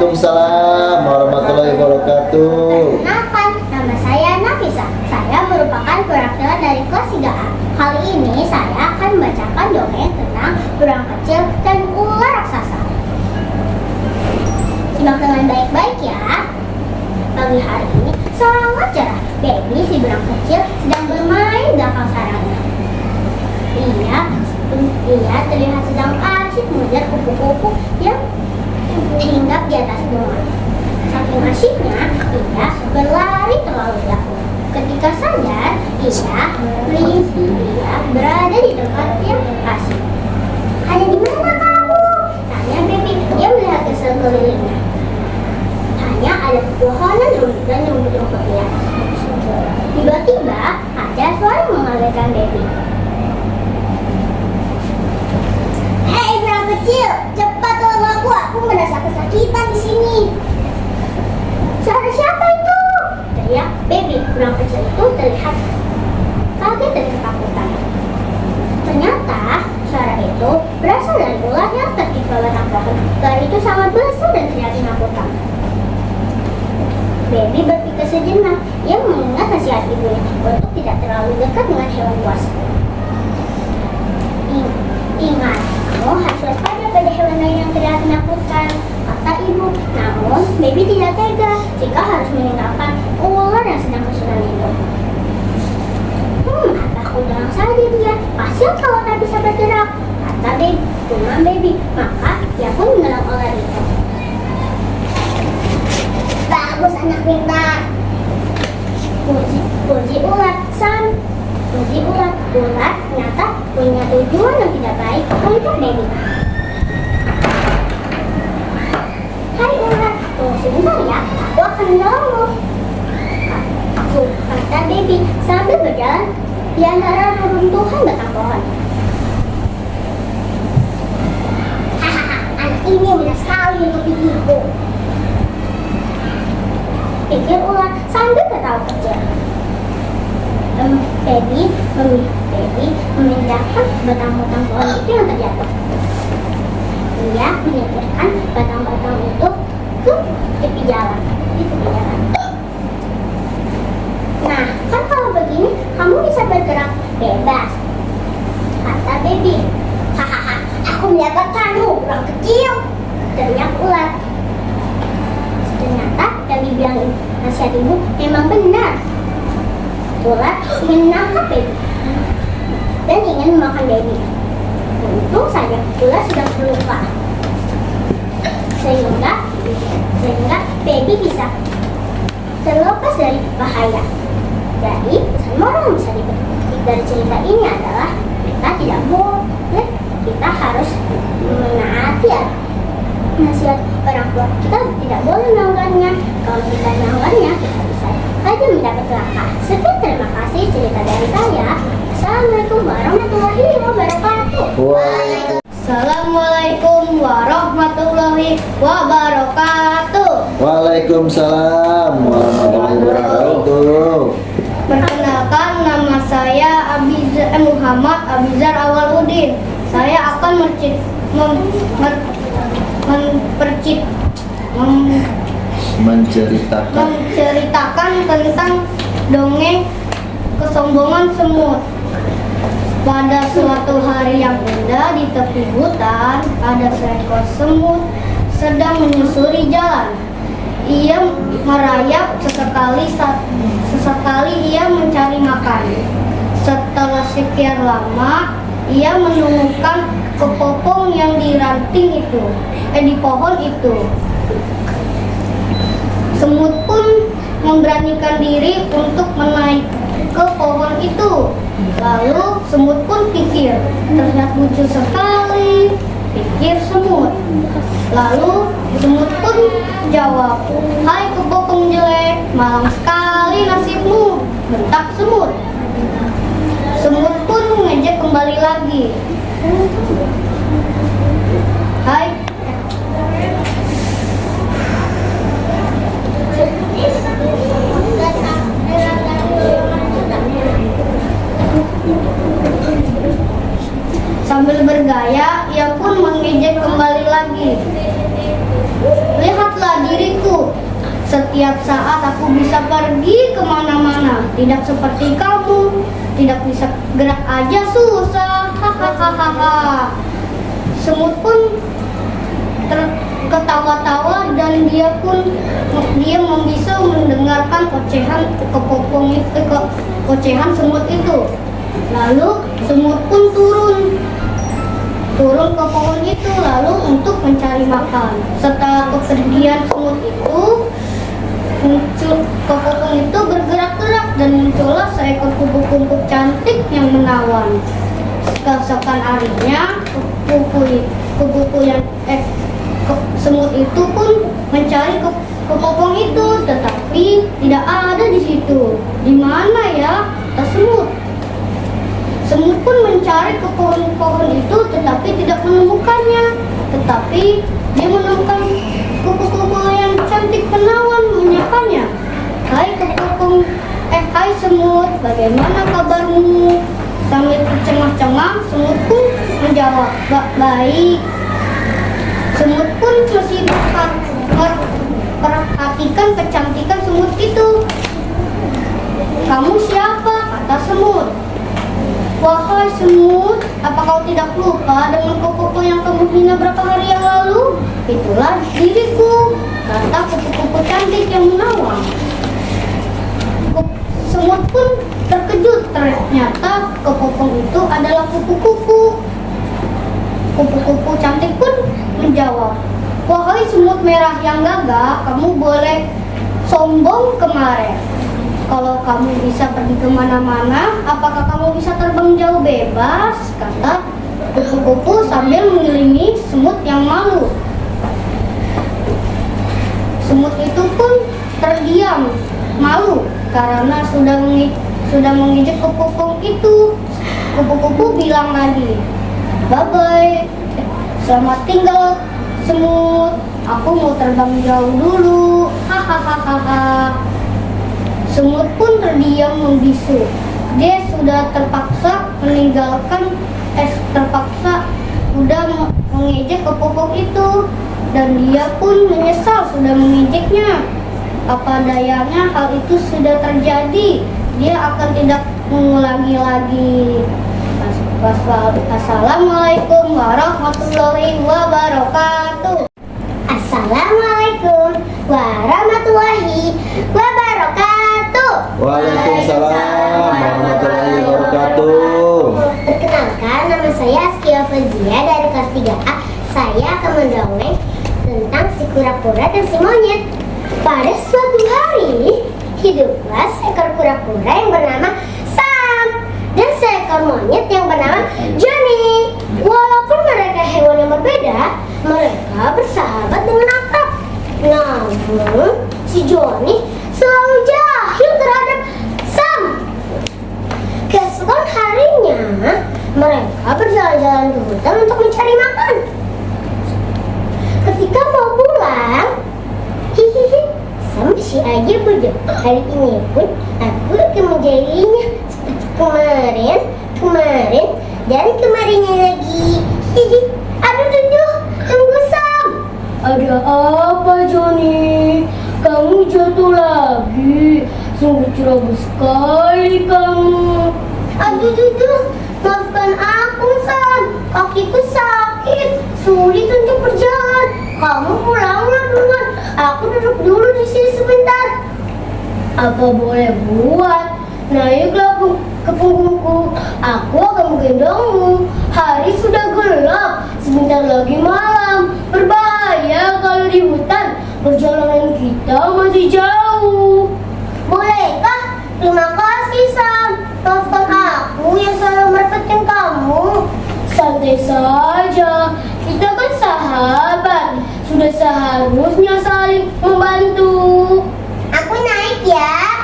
Waalaikumsalam warahmatullahi wabarakatuh. Perkenalkan, nama saya Nafisa. Saya merupakan perwakilan dari kelas 3A. Kali ini saya akan membacakan dongeng tentang burung kecil dan ular raksasa. Simak dengan baik-baik ya. Pagi hari ini sangat cerah. Baby si burung kecil sedang bermain di belakang sarangnya. Ia terlihat sedang asyik mengejar kupu-kupu yang hinggap di atas bunga. Saking asyiknya, ia berlari terlalu jauh. Ketika sadar, ia berada di tempat yang asing. Ada di mana kamu? Tanya Baby. Dia melihat ke sekelilingnya. Hanya ada pepohonan dan rumput-rumput liar. Tiba-tiba ada suara mengagetkan Baby. Hei burung kecil, cepat tolong aku merasa kesakitan di sini. Suara siapa itu? Teriak Baby. Burung kecil itu terlihat kaget dan ketakutan. Ternyata suara itu berasal dari ular yang tertimpa batang pohon. Ular itu sangat besar dan terlihat menakutkan. Baby berpikir sejenak. Ia mengingat nasihat ibunya untuk tidak terlalu dekat dengan hewan buas. Ingat, kamu harus waspada pada hewan lain yang terlihat menakutkan, kata ibu. Namun, Baby tidak tega jika harus meninggalkan ular yang sedang kesulitan itu. Aku tenang saja dia. Kasihan kalau tak bisa bergerak, kata Baby. Maka dia pun menolong ular itu. Bagus anak pintar. Puji ular. Ular ternyata punya tujuan yang tidak baik untuk Baby. Hai ular, tunggu sebentar ya, aku akan menolongmu, kata Baby sambil berjalan di antara reruntuhan batang pohon. Hahaha, anak ini mudah sekali untuk ditipu, pikir ular sambil ketawa kecil. Baby memindahkan batang-batang pohon itu yang terjatuh. Ia menyetirkan batang-batang itu ke tepi jalan. Nah, kan kalau begini kamu bisa bergerak bebas, kata Baby. Hahaha, aku mendapatkanmu, burung kecil, teriak ular. Ternyata yang dibilang nasihat ibu memang benar. Ular menangkap Baby dan ingin memakan Baby. Untung saja ular sedang terluka, sehingga Baby bisa terlepas dari bahaya. Jadi pesan moral yang bisa dipetik dari cerita ini adalah kita harus menaati nasihat orang tua. Kita tidak boleh melanggarnya. Kalau kita melanggarnya, kita bisa saja mendapat celaka. Sekian, terima kasih cerita dari saya. Assalamualaikum warahmatullahi wabarakatuh. Assalamualaikum warahmatullahi wabarakatuh. Waalaikumsalam warahmatullahi wabarakatuh. Perkenalkan, nama saya Muhammad Abizar Awaludin. Saya akan menceritakan tentang dongeng kesombongan semut. Pada suatu hari yang indah di tepi hutan, ada seekor semut sedang menyusuri jalan. Ia merayap sesekali ia mencari makan. Setelah sekian lama, ia menemukan kepopong yang di pohon itu. Semut pun memberanikan diri untuk menaik ke pohon itu. Lalu semut pun pikir, terlihat lucu sekali, pikir semut. Lalu semut pun jawab, hai kepopong jelek, malang sekali nasibmu, bentak semut. Semut pun mengejek kembali lagi. Hai. Sambil bergaya, ia pun mengejek kembali lagi. Lihatlah Setiap saat aku bisa pergi kemana-mana. Tidak seperti kamu, tidak bisa gerak aja susah. Hahaha. Semut pun ketawa-tawa dan dia bisa mendengarkan ocehan semut itu. Lalu semut pun turun ke pohon itu lalu untuk mencari makan. Setelah kepergian semut itu, muncul ke pohon itu bergerak-gerak dan muncullah seekor kupu-kupu cantik yang menawan. Keesokan harinya semut itu pun mencari ke pohon itu, tetapi tidak ada di situ. Di mana ya kata semut? Semut pun mencari ke pohon-pohon itu, tetapi tidak menemukannya. Tetapi dia menemukan kupu-kupu yang cantik menawan menyapanya. Hai semut, bagaimana kabarmu? Sambil tercengah-cengah, semut pun menjawab, baik. Semut pun masih memperhatikan kecantikan semut itu. Kamu siapa? Kata semut. Wahai semut, apa kau tidak lupa dengan kupu-kupu yang kamu hina berapa hari yang lalu? Itulah diriku, kata kupu-kupu cantik yang menawan. Semut pun terkejut, ternyata kupu-kupu itu adalah kupu-kupu. Kupu-kupu cantik pun menjawab, wahai semut merah yang gagah, kamu boleh sombong kemarin. Kalau kamu bisa pergi kemana-mana, apakah kamu bisa terbang jauh bebas? Kata kupu-kupu sambil mengiringi semut yang malu. Semut itu pun terdiam, malu karena sudah mengejek kupu-kupu itu. Kupu-kupu bilang lagi, bye-bye, selamat tinggal semut, aku mau terbang jauh dulu. Hahaha. Semut pun terdiam membisu. Dia sudah terpaksa mengejek kupu-kupu itu, dan dia pun menyesal sudah mengejeknya. Apa dayanya hal itu sudah terjadi. Dia akan tidak mengulangi lagi. Assalamualaikum warahmatullahi wabarakatuh. Assalamualaikum warahmatullahi wabarakatuh. Waalaikumsalam warahmatullahi wabarakatuh. Perkenalkan, nama saya Askia Fazia dari kelas 3A. Saya akan mendongeng tentang si kura-kura dan si monyet. Pada suatu hari, hiduplah seekor kura-kura yang bernama Sam dan seekor monyet yang bernama Johnny. Walaupun mereka hewan yang berbeda, mereka bersahabat dengan akrab. Namun, si Johnny selalu jahil terhadap Sam. Keesokan harinya, mereka berjalan-jalan ke hutan untuk mencari makan. Ketika mau pulang, Sam masih aja bodoh. Hari ini pun aku akan menjahilinya seperti kemarin dan kemarinnya lagi. Aduh, tunggu Sam. Ada apa Johnny? Kamu jatuh lagi. Sungguh ceroboh sekali kamu. Aduh, maafkan aku Sam. Kakiku sakit, sulit untuk berjalan. Kamu pulanglah duluan. Aku duduk dulu di sini sebentar. Apa boleh buat? Naiklah ke punggungku. Aku akan menggendongmu. Hari sudah gelap. Sebentar lagi malam. Berbahaya kalau di hutan. Perjalanan kita masih jauh. Bolehkah? Terima kasih Sam. Maafkan aku yang selalu merepotkan kamu. Santai saja. Kita kan sahabat. Sudah seharusnya saling membantu. Aku naik ya.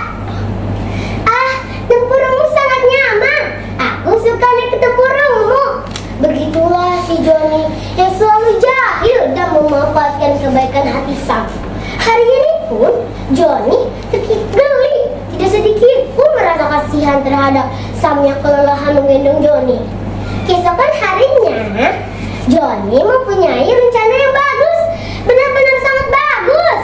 Tempurungmu sangat nyaman. Aku suka naik ke tempurungmu. Begitulah si Johnny yang selalu jahil dan memanfaatkan kebaikan hati Sam. Hari ini pun Johnny geli, tidak sedikit pun merasa kasihan terhadap Sam yang kelelahan menggendong Johnny. Keesokan harinya, Johnny mempunyai rencana yang bagus, benar-benar sangat bagus.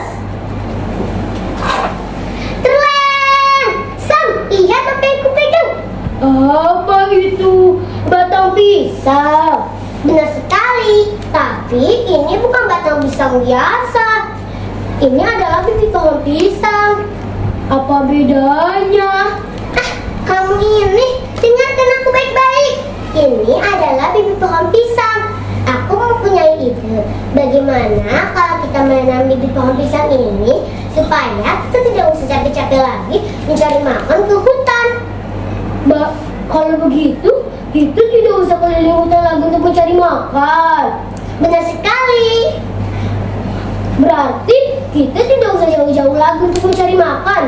pisang. Benar sekali, tapi ini bukan batang pisang biasa. Ini adalah bibit pohon pisang. Apa bedanya? Kamu ini, dengarkan aku baik-baik. Ini adalah bibit pohon pisang. Aku mempunyai ide. Bagaimana kalau kita menanam bibit pohon pisang ini supaya kita tidak usah capek-capek lagi mencari makan ke hutan. Kalau begitu, kita tidak usah keliling hutan lagi untuk mencari makan. Benar sekali. Berarti kita tidak usah jauh-jauh lagi untuk mencari makan.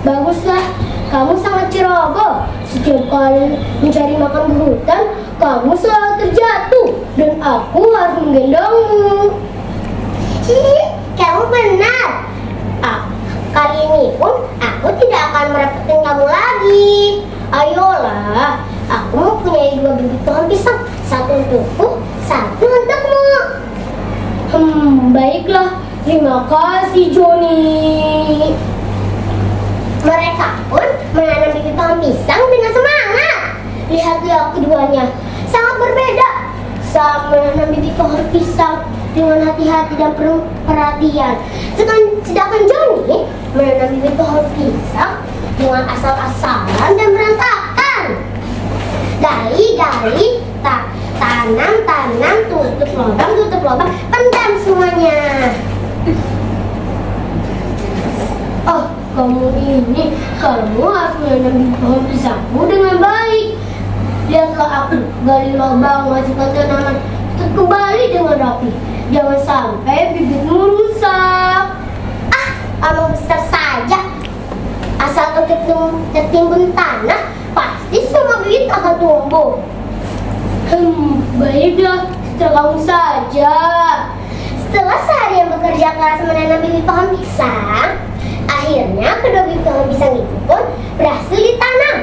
Baguslah. Kamu sangat ceroboh. Setiap kali mencari makan di hutan, kamu selalu terjatuh dan aku harus menggendongmu. Kamu benar. Kali ini pun aku tidak akan merepotkan kamu lagi. Ayolah, aku mempunyai 2 bibit pohon pisang, satu untukku, satu untukmu. Baiklah. Terima kasih, Johnny. Mereka pun menanam bibit pohon pisang dengan semangat. Lihatlah keduanya, sangat berbeda. Sam menanam bibit pohon pisang dengan hati-hati dan penuh perhatian. Sedangkan Johnny menanam bibit pohon pisang dengan asal-asalan dan berantakan. Gali-gali, tanam, tutup lubang, pendam semuanya. Oh, kamu harus menanam bibit pohon pisangmu dengan baik. Lihatlah aku gali lubang, masukkan tanaman kembali dengan rapi. Jangan sampai bibitmu rusak. Kamu besar saja. Asal tertimbun tanah, pasti semua bibit akan tumbuh. Baiklah, kamu saja. Setelah seharian bekerja keras menanam bibit pohon pisang, akhirnya kedua bibit pohon pisang itu pun berhasil ditanam.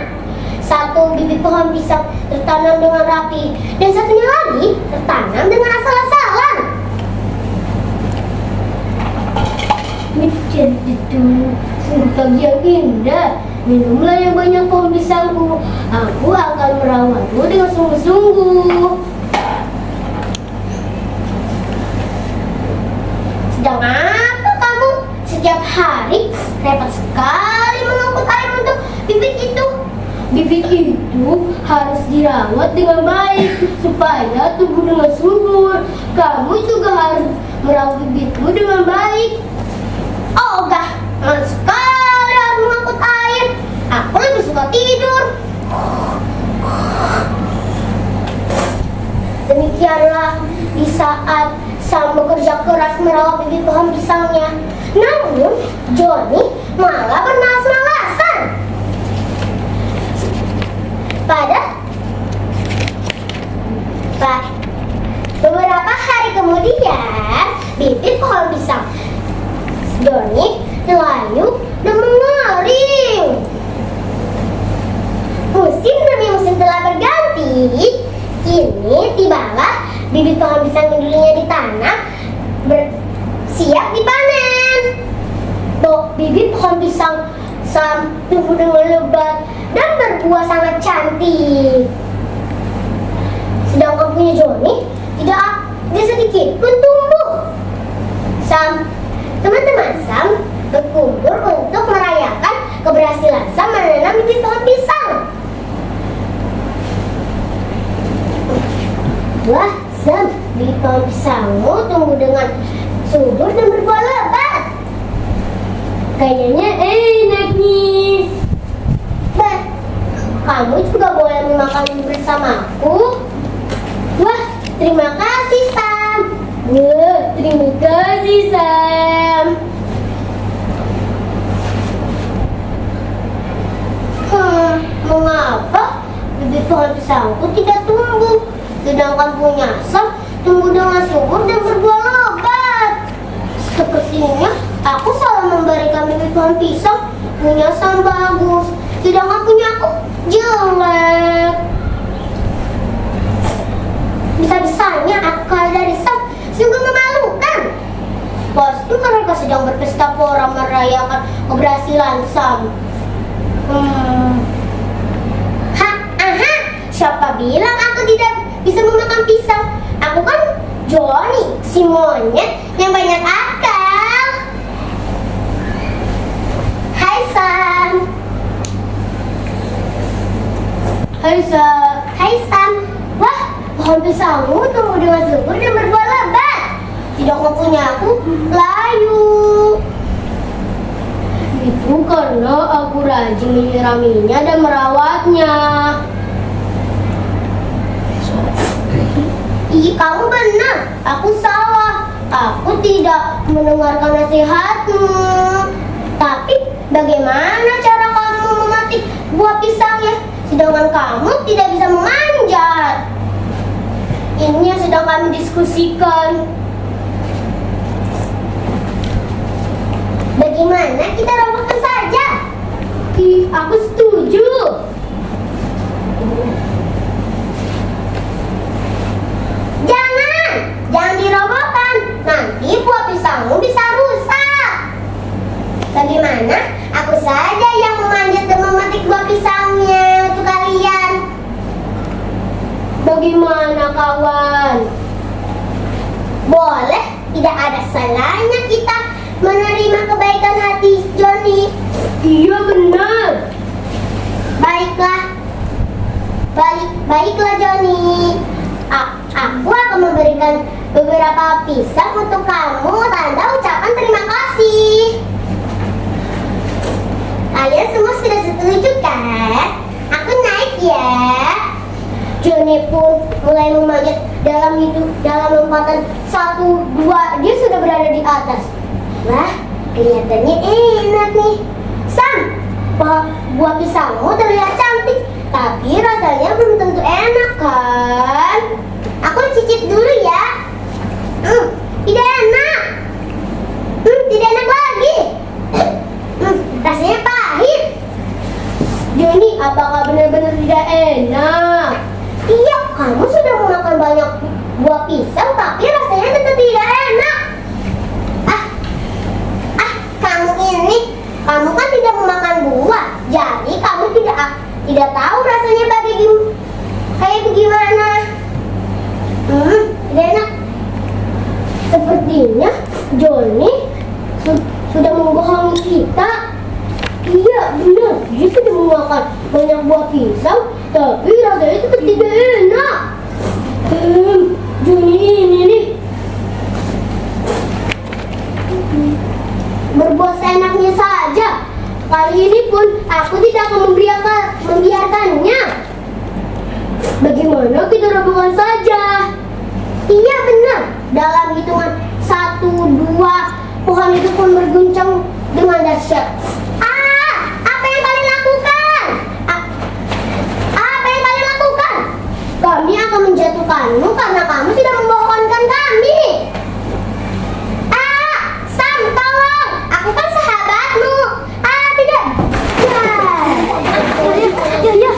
Satu bibit pohon pisang tertanam dengan rapi dan satunya lagi tertanam dengan asal-asalan. Itu sungguh pagi yang indah. Minumlah yang banyak pohon pisangku. Aku akan merawatmu dengan sungguh-sungguh. Sedang apa kamu? Setiap hari repot sekali mengangkut air untuk bibit itu. Bibit itu harus dirawat dengan baik supaya tumbuh dengan subur. Kamu juga harus merawat bibitmu dengan baik. Oh enggak, males sekali harus mengangkut air. Aku lebih suka tidur. Demikianlah di saat Sam bekerja keras merawat bibit pohon pisangnya. Namun Johnny malah bermalas-malasan. Beberapa hari kemudian, bibit pohon pisang Johnny layu dan mengering. Musim demi musim telah berganti. Kini tibalah bibit pohon pisang yang dulunya ditanam siap dipanen. Bibit pohon pisang Sam tumbuh dengan lebat dan berbuah sangat cantik. Sedangkan punya Johnny tidak sedikit pun tumbuh. Teman-teman Sam berkumpul untuk merayakan keberhasilan Sam menanam bibit pohon pisang. Wah, Sam, bibit pohon pisangmu tumbuh dengan subur dan berbuah lebat. Kayaknya enak nih. Kamu juga boleh memakan bersamaku. Wah, terima kasih Sam. Terima kasih Sam. Mengapa bibit pohon pisangku tidak tumbuh, sedangkan punya Sam tumbuh dengan subur dan berbuah lebat? Sepertinya aku salah memberikan bibit pohon pisang. Punya Sam bagus, sedangkan punya aku jelek. Bisa-bisanya akal dari Sam sungguh memalukan. Pasti mereka sedang berpesta pora merayakan keberhasilan Sam. Siapa bilang aku tidak bisa memakan pisang? Aku kan Johnny, si monyet yang banyak akal. Hai Sam. Hai Sam. Hai Sam. Wah, pohon pisangmu tumbuh dengan subur dan berbuah lebat. Tidak mempunyai aku layu. Itu karena aku rajin menyiraminya dan merawatnya. Ih, kamu benar. Aku salah. Aku tidak mendengarkan nasihatmu. Tapi bagaimana cara kamu memetik buah pisangnya? Sedangkan kamu tidak bisa memanjat. Ini yang sedang kami diskusikan. Bagaimana kita robohkan saja? Ih, aku setuju. Jangan dirobohkan. Nanti buah pisangmu bisa rusak. Bagaimana? Aku saja yang memanjat dan memetik buah pisangnya untuk kalian. Bagaimana kawan? Boleh, tidak ada salahnya kita menerima kebaikan hati Johnny. Iya benar. Baiklah. Baiklah Johnny. Aku akan memberikan beberapa pisang untuk kamu tanda ucapan terima kasih. Kalian semua sudah setuju kan? Aku naik ya. Johnny pun mulai memanjat dalam lompatan 1, 2, dia sudah berada di atas. Wah, kelihatannya enak nih. Sam, buah pisangmu terlihat cantik, tapi rasanya belum tentu enak kan? Aku cicip dulu ya. Tidak enak. Tidak enak lagi. Rasanya pahit. Johnny, apakah benar-benar tidak enak? Iya, kamu sudah memakan banyak buah pisang, tapi rasanya tetap tidak enak. Kamu kan tidak memakan buah, jadi kamu tidak tahu rasanya kayak bagaimana. Tidak enak. Sepertinya Johnny sudah membohongi kita. Iya benar, dia sudah memakan banyak buah pisang, tapi rasanya tetap tidak enak. Johnny ini nih Berbuat seenaknya saja. Kali ini pun aku tidak akan membiarkannya. bagaimana kita robohkan saja? Iya benar. Dalam hitungan 1, 2, pohon itu pun berguncang dengan dahsyat. Apa yang kalian lakukan? Apa yang kalian lakukan? Kami akan menjatuhkanmu karena kamu sudah membohongkan kami. Sam, tolong. Aku kan sahabatmu. Tidak. Ya.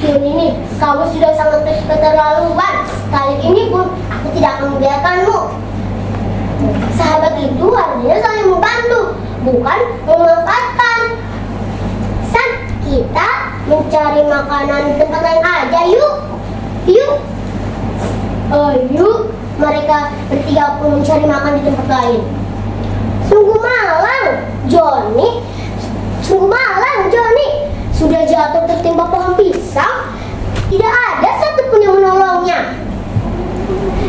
Ini kamu sudah sangat keterlaluan. Kali ini pun aku tidak akan membiarkanmu. Sahabat itu harusnya saling membantu, bukan memanfaatkan. Sam, kita mencari makanan di tempat lain aja yuk. Ayo, mereka bertiga pun mencari makan di tempat lain. Sungguh malang, Johnny. Sudah jatuh tertimpa pohon pisang, tidak ada satupun yang menolongnya.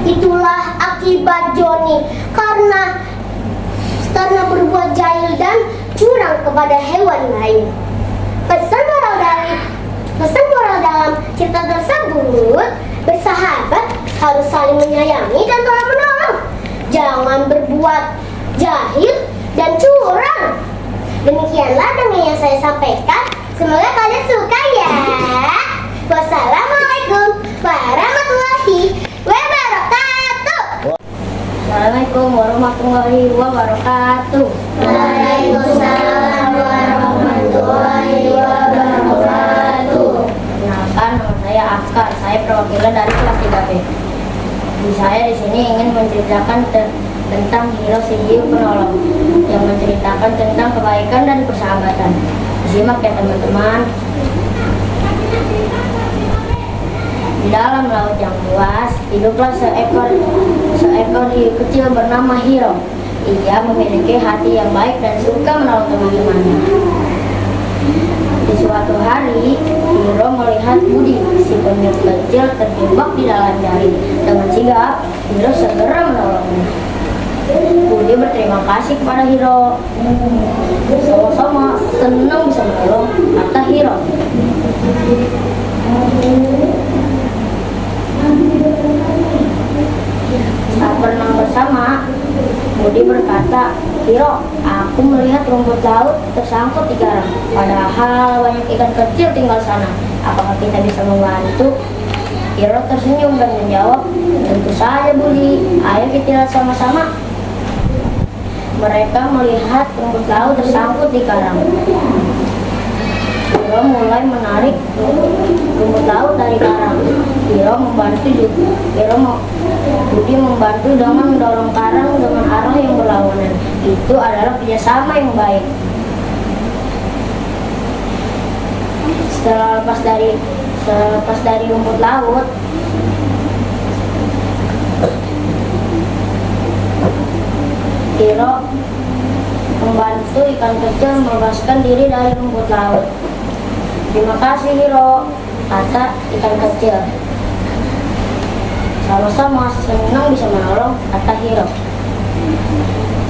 Itulah akibat Johnny karena berbuat jahil dan curang kepada hewan lain. Pesan moral dalam cerita tersebut, bersahabat harus saling menyayangi dan tolong menolong. Jangan berbuat jahil dan curang. Demikianlah dengan yang saya sampaikan. Semoga kalian suka ya. Wassalamualaikum warahmatullahi wabarakatuh. Assalamualaikum warahmatullahi wabarakatuh. Waalaikumsalam warahmatullahi wabarakatuh. Perkenalkan, nama saya Afkar. Saya perwakilan dari kelas 3B. Saya di sini ingin menceritakan tentang Hiro si hiu penolong yang menceritakan tentang kebaikan dan persahabatan. Simak ya teman-teman. Di dalam laut yang luas, hiduplah seekor hiu kecil bernama Hiro. Ia memiliki hati yang baik dan suka menolong teman-temannya. Di suatu hari, Hiro melihat Budi, si penyu kecil, terjebak di dalam jaring. Dengan sigap, Hiro segera menolongnya. Budi berterima kasih kepada Hiro. Sama-sama senang bisa menolong, kata Hiro. Saat berenang bersama, Budi berkata, "Hiro, aku melihat rumput laut tersangkut di karang. Padahal banyak ikan kecil tinggal sana. Apakah kita bisa membantu?" Hiro tersenyum dan menjawab, "Tentu saja Budi, ayo kita lihat sama-sama." Mereka melihat rumput laut tersangkut di karang. Hiro mulai menarik rumput laut dari karang. Budi membantu dengan mendorong karang dengan arah yang berlawanan. Itu adalah kerjasama yang baik. Setelah lepas dari rumput laut, Hiro membantu ikan kecil melepaskan diri dari rumput laut. "Terima kasih Hiro," kata ikan kecil. "Sama-sama, senang bisa menolong," kata Hiro.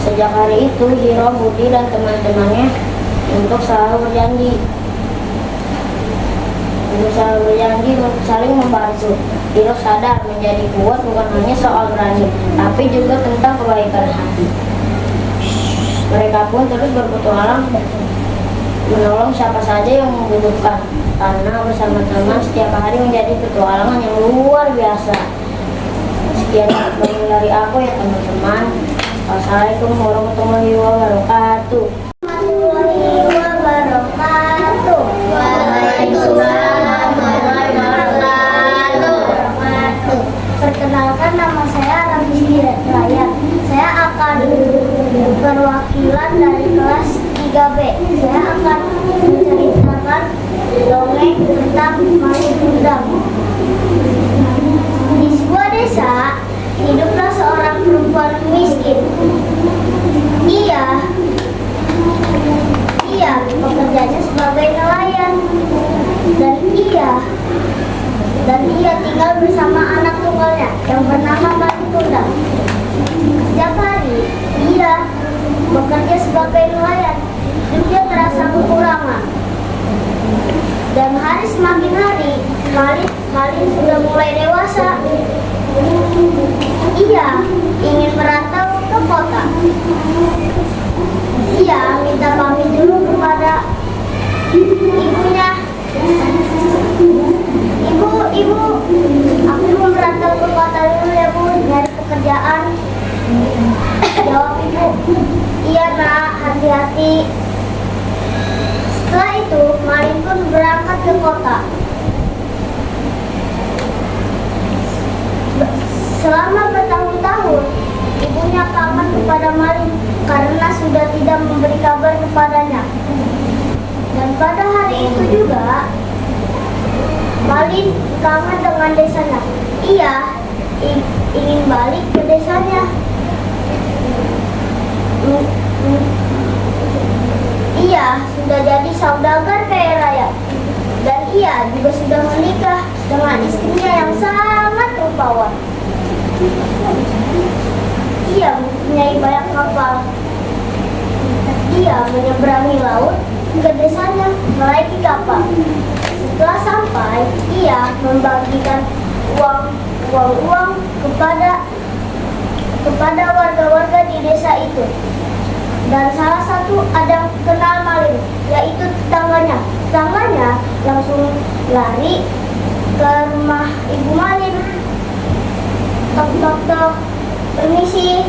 Sejak hari itu, Hiro, Budi, dan teman-temannya untuk selalu berjanji saling membantu. Hiro sadar menjadi kuat bukan hanya soal berani, tapi juga tentang kebaikan hati. Mereka pun terus berpetualang menolong siapa saja yang membutuhkan, karena bersama-sama setiap hari menjadi petualangan yang luar biasa. Sekian dari aku ya teman-teman. Wassalamualaikum warahmatullahi wabarakatuh. Waalaikumsalam warahmatullahi wabarakatuh. Perkenalkan, nama saya Raffi Raya. Saya akan perwakilan dari kelas 3B. Saya akan menceritakan dongeng tentang Maling Kundang. Di sebuah desa, hiduplah seorang perempuan miskin. Ia bekerjanya sebagai nelayan dan ia tinggal bersama anak tunggalnya yang bernama Maling Kundang. Setiap hari ia bekerja sebagai nelayan, hidupnya terasa kekurangan. Dan hari semakin hari, Maling sudah mulai dewasa. Ia ingin merantau ke kota. Ia minta pamit dulu kepada ibunya. Ibu, aku mau merantau ke kota dulu ya Bu, nyari pekerjaan. Jawab ibu. "Iya nak, hati-hati." Setelah itu, Maling pun berangkat ke kota. Selama bertahun-tahun, ibunya kangen kepada Maling karena sudah tidak memberi kabar kepadanya. Dan pada hari itu juga, Maling kangen dengan desanya. Ia ingin balik ke desanya. Ia sudah jadi saudagar kaya raya. Dan ia juga sudah menikah dengan istrinya yang sangat rupawan. Ia mempunyai banyak kapal. Ia menyeberangi laut ke desanya menaiki kapal. Setelah sampai, ia membagikan uang kepada warga-warga di desa itu. Dan salah satu ada kenal Maling, yaitu tetangganya. Tetangganya langsung lari ke rumah Ibu Maling. Tok, permisi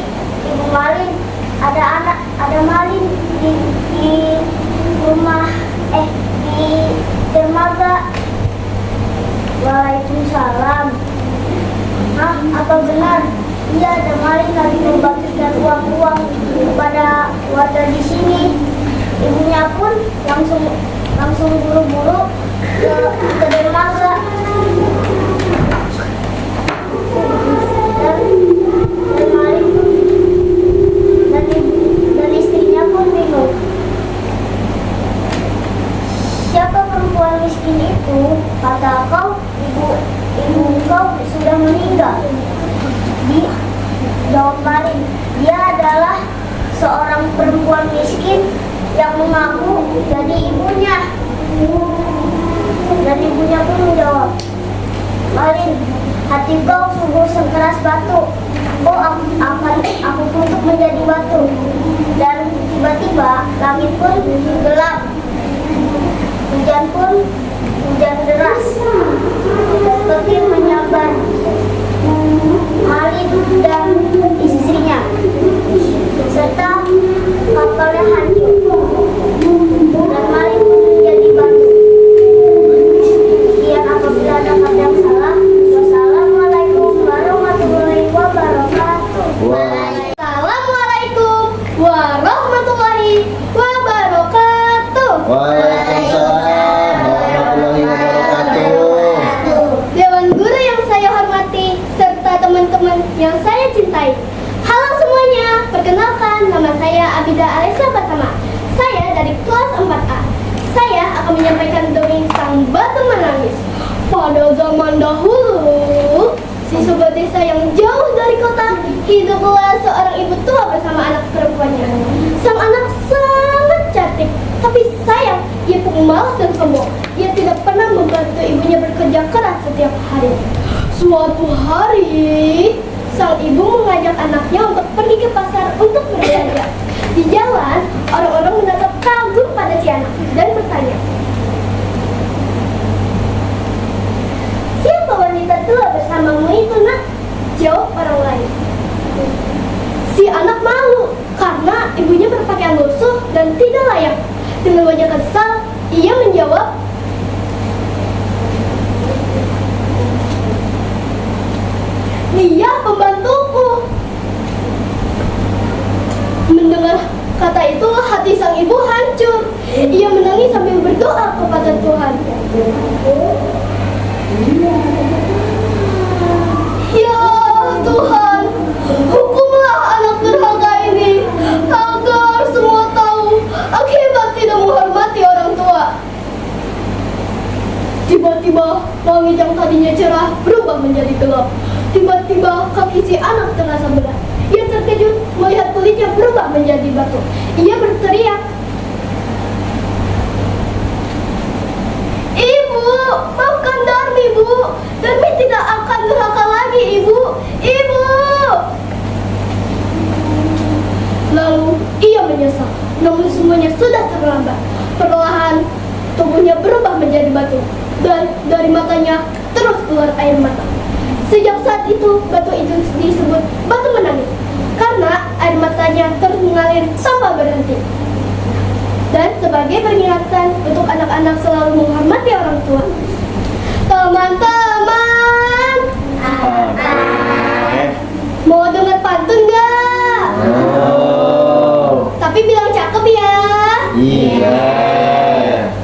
Ibu Maling, ada maling di rumah di dermaga. Waalaikumsalam. Apa benar Iya, ada maling lagi membagikan uang-uang kepada warga di sini. Ibunya pun langsung buru-buru ke dermaga. Dan maling dan istrinya pun bingung. Siapa perempuan miskin itu? Kata kau, ibu kau sudah meninggal. Jawab maling, dia adalah seorang perempuan miskin yang mengaku jadi ibunya. Dan ibunya pun menjawab, maling, hati kau sungguh sekeras batu. Aku tutup menjadi batu. Dan tiba-tiba langit pun gelap. Hujan deras. Dan petir menyambar maling dan istrinya, serta kapalnya hancur. Dan maling pun menjadi batu. Sekian apabila ada kata yang salah. Wassalamualaikum warahmatullahi wabarakatuh. Assalamualaikum warahmatullahi wabarakatuh. Waalaikumsalam warahmatullahi wabarakatuh. Dewan guru yang saya hormati serta teman-teman yang saya cintai. Halo semuanya, perkenalkan nama saya Abida Alesya Pertama. Saya dari kelas 4A. Saya akan menyampaikan dongeng Sang Batu Menangis. Pada zaman dahulu, di sebuah desa yang jauh dari kota, hiduplah seorang ibu tua bersama anak perempuannya. Sang anak sangat cantik, tapi sayang, ia pemalas dan sombong. Ia tidak pernah membantu ibunya bekerja keras setiap hari. Suatu hari, sang ibu mengajak anaknya untuk pergi ke pasar untuk berbelanja. Di jalan, orang-orang menatap kagum pada si anak dan bertanya, "Siapa wanita tua bersamamu itu, nak?" Jawab orang lain. Si anak malu karena ibunya berpakaian lusuh dan tidak layak. Dengan wajah kesal, ia menjawab, "Dia pembantuku." Mendengar kata itu, hati sang ibu hancur. Ia menangis sambil berdoa kepada Tuhan. Ya Tuhan, hukumlah anak durhaka ini agar semua tahu akibat tidak menghormati orang tua. Tiba-tiba langit yang tadinya cerah berubah menjadi gelap. Tiba-tiba kaki si anak terasa berat. Ia terkejut melihat kulitnya berubah menjadi batu. Ia berteriak, "Ibu, maafkan Darmi, Bu. Darmi tidak akan durhaka lagi, Ibu. Ibu!" Lalu ia menyesal, namun semuanya sudah terlambat. Perlahan tubuhnya berubah menjadi batu, dan dari matanya terus keluar air mata. Sejak saat itu, batu itu disebut batu menangis karena air matanya terus mengalir tanpa berhenti. Dan sebagai peringatan untuk anak-anak selalu menghormati orang tua. Teman-teman, mau dengar pantun gak? Oh, Tapi bilang cakep ya. iya.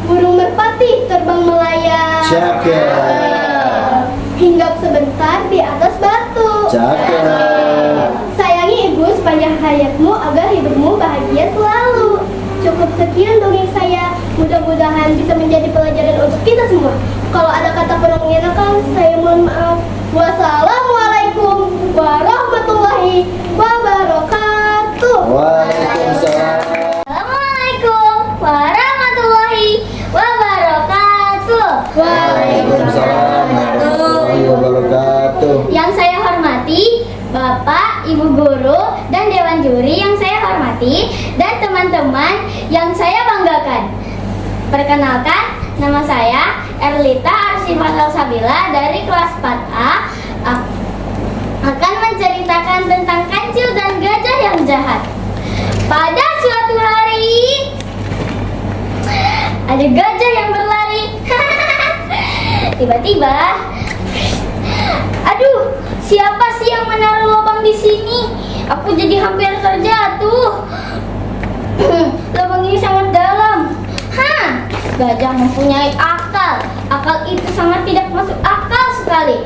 Burung merpati terbang melayang, Cakep. hinggap sebentar di atas batu. Cakep. Sayangi ibu sepanjang hayatmu agar hidupmu bahagia selalu. Cukup sekian dongeng saya. Mudah-mudahan bisa menjadi pelajaran untuk kita semua. Kalau ada kata kurang mengenakan, saya mohon maaf. Wassalamualaikum warahmatullahi wabarakatuh. Waalaikumsalam. Assalamualaikum warahmatullahi wabarakatuh. Waalaikumsalam warahmatullahi wabarakatuh. Yang saya hormati Bapak, Ibu Guru, dan Dewan Juri yang saya hormati, dan teman-teman yang saya banggakan. Perkenalkan, nama saya Erlita Arsifatal Sabila dari kelas 4A, akan menceritakan tentang kancil dan gajah yang jahat. Pada suatu hari, ada gajah yang berlari. Tiba-tiba Aduh, siapa sih yang menaruh lubang di sini? Aku jadi hampir terjatuh. Lubang ini sangat dalam. Hah, gajah mempunyai akal. Akal itu sangat tidak masuk akal sekali.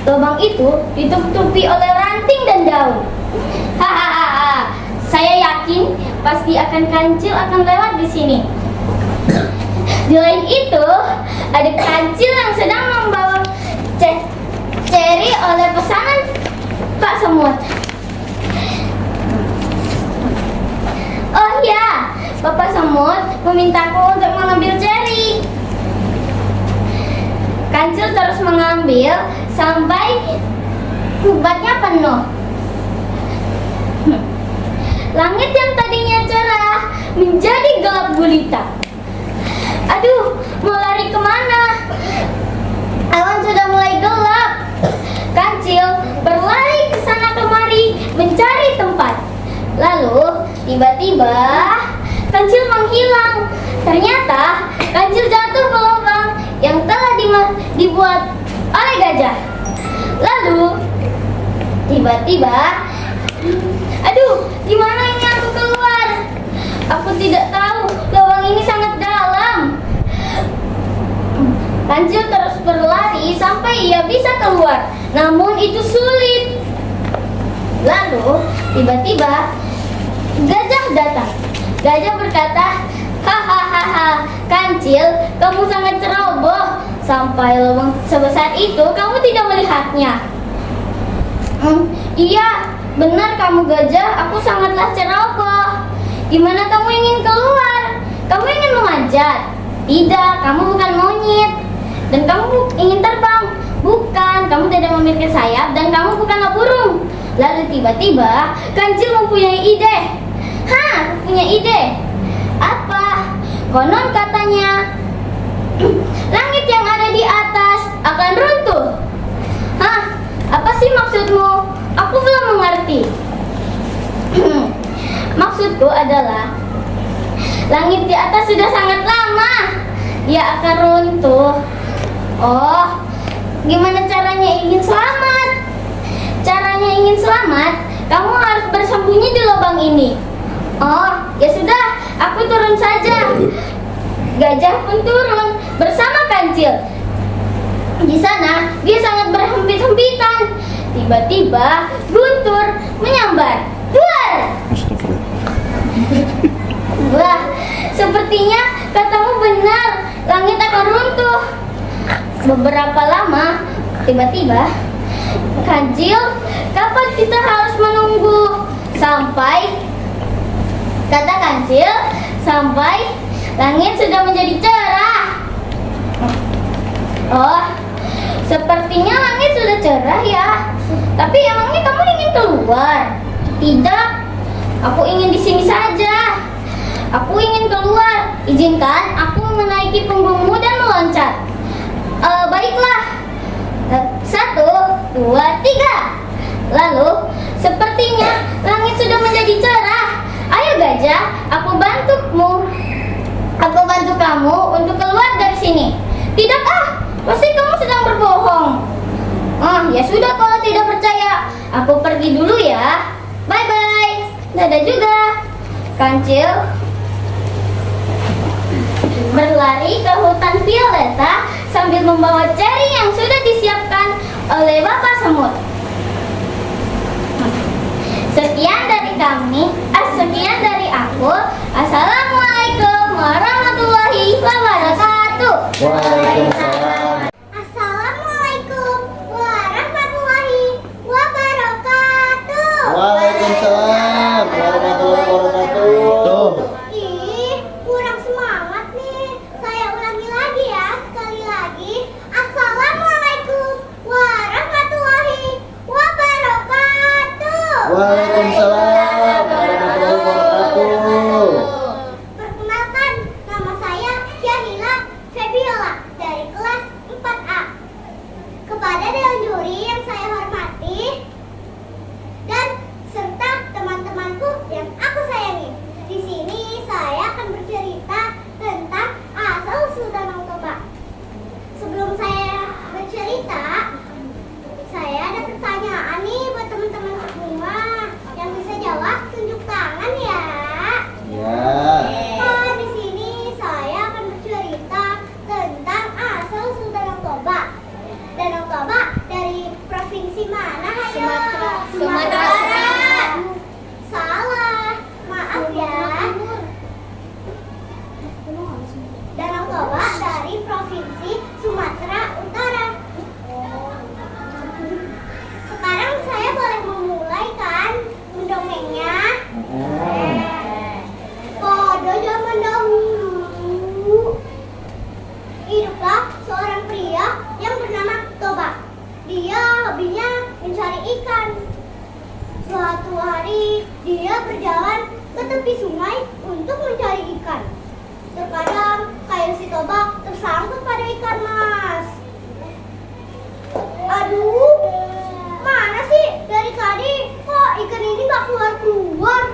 Lubang itu ditutupi oleh ranting dan daun. Hahaha, saya yakin pasti kancil akan lewat di sini. Di lain itu, ada kancil yang sedang membawa ceri oleh pesanan Pak Semut. Oh ya, Bapak Semut memintaku untuk mengambil ceri. Kancil terus mengambil sampai kubatnya penuh. Langit yang tadinya cerah menjadi gelap gulita. Aduh, mau lari kemana? Awan sudah mulai gelap. Kancil berlari ke sana kemari mencari tempat. Lalu tiba-tiba Kancil menghilang. Ternyata Kancil jatuh ke lubang yang telah dibuat oleh gajah. Lalu tiba-tiba, aduh, gimana ini aku keluar? Aku tidak tahu, lubang ini sangat dalam. Kancil terus berlari sampai ia bisa keluar, namun itu sulit. Lalu tiba-tiba gajah datang. Gajah berkata, hahaha, Kancil, kamu sangat ceroboh. Sampai lubang sebesar itu kamu tidak melihatnya. Iya, benar kamu gajah, aku sangatlah ceroboh. Gimana kamu ingin keluar? Kamu ingin memanjat? Tidak, kamu bukan monyet. Dan kamu ingin terbang? Bukan, kamu tidak memiliki sayap dan kamu bukanlah burung. Lalu tiba-tiba Kancil mempunyai ide. Hah, punya ide. Apa? Konon katanya langit yang ada di atas akan runtuh. Hah? Apa sih maksudmu? Aku belum mengerti. Maksudku adalah langit di atas sudah sangat lama. Dia akan runtuh. Oh, gimana caranya ingin selamat? Caranya ingin selamat, kamu harus bersembunyi di lubang ini. Oh, ya sudah, aku turun saja. Gajah pun turun bersama Kancil. Di sana, dia sangat berhempit-hempitan. Tiba-tiba, Guntur menyambar. Duar! Wah, sepertinya katamu benar. Langit akan runtuh. Beberapa lama, tiba-tiba, Kancil, kapan kita harus menunggu? Sampai, kata Kancil, sampai langit sudah menjadi cerah. Oh, sepertinya langit sudah cerah ya. Tapi emangnya kamu ingin keluar? Tidak, aku ingin di sini saja. Aku ingin keluar. Izinkan aku menaiki punggungmu dan meloncat. Baiklah. 1, 2, 3. Lalu, sepertinya langit sudah menjadi cerah. Ayo gajah, aku bantumu. Aku bantu kamu untuk keluar dari sini. Tidak pasti kamu sedang berbohong. Ya sudah, kalau tidak percaya, aku pergi dulu ya. Bye bye. Dadah juga. Kancil berlari ke hutan violeta sambil membawa ceri yang sudah disiapkan oleh Bapak Semut. Sekian dari aku. Assalamualaikum warahmatullahi wabarakatuh. Waalaikumsalam. Assalamualaikum warahmatullahi wabarakatuh. Waalaikumsalam warahmatullahi wabarakatuh. Ih, kurang semangat nih. Saya ulangi lagi ya, sekali lagi. Assalamualaikum warahmatullahi wabarakatuh. Waalaikumsalam warahmatullahi wabarakatuh. Perkenalkan, nama saya Syahila Febiola dari kelas 4A. Kepada dewan juri yang saya hormati dan serta teman-temanku yang aku sayangi. Di sini saya akan bercerita tentang asal usul Danau Toba. Sebelum saya bercerita, Toba dari provinsi mana? Hayo? Sumatera Barat. Salah. Maaf ya. Danau Toba dari provinsi Sumatera Utara. Sekarang saya boleh memulai kan mendongengnya? Pada zaman dahulu, hiduplah seorang pria yang bernama Toba. Dia hobinya mencari ikan. Suatu hari, dia berjalan ke tepi sungai untuk mencari ikan. Terkadang kail si Toba tersangkut pada ikan mas. Aduh, mana sih dari tadi kok ikan ini gak keluar-keluar?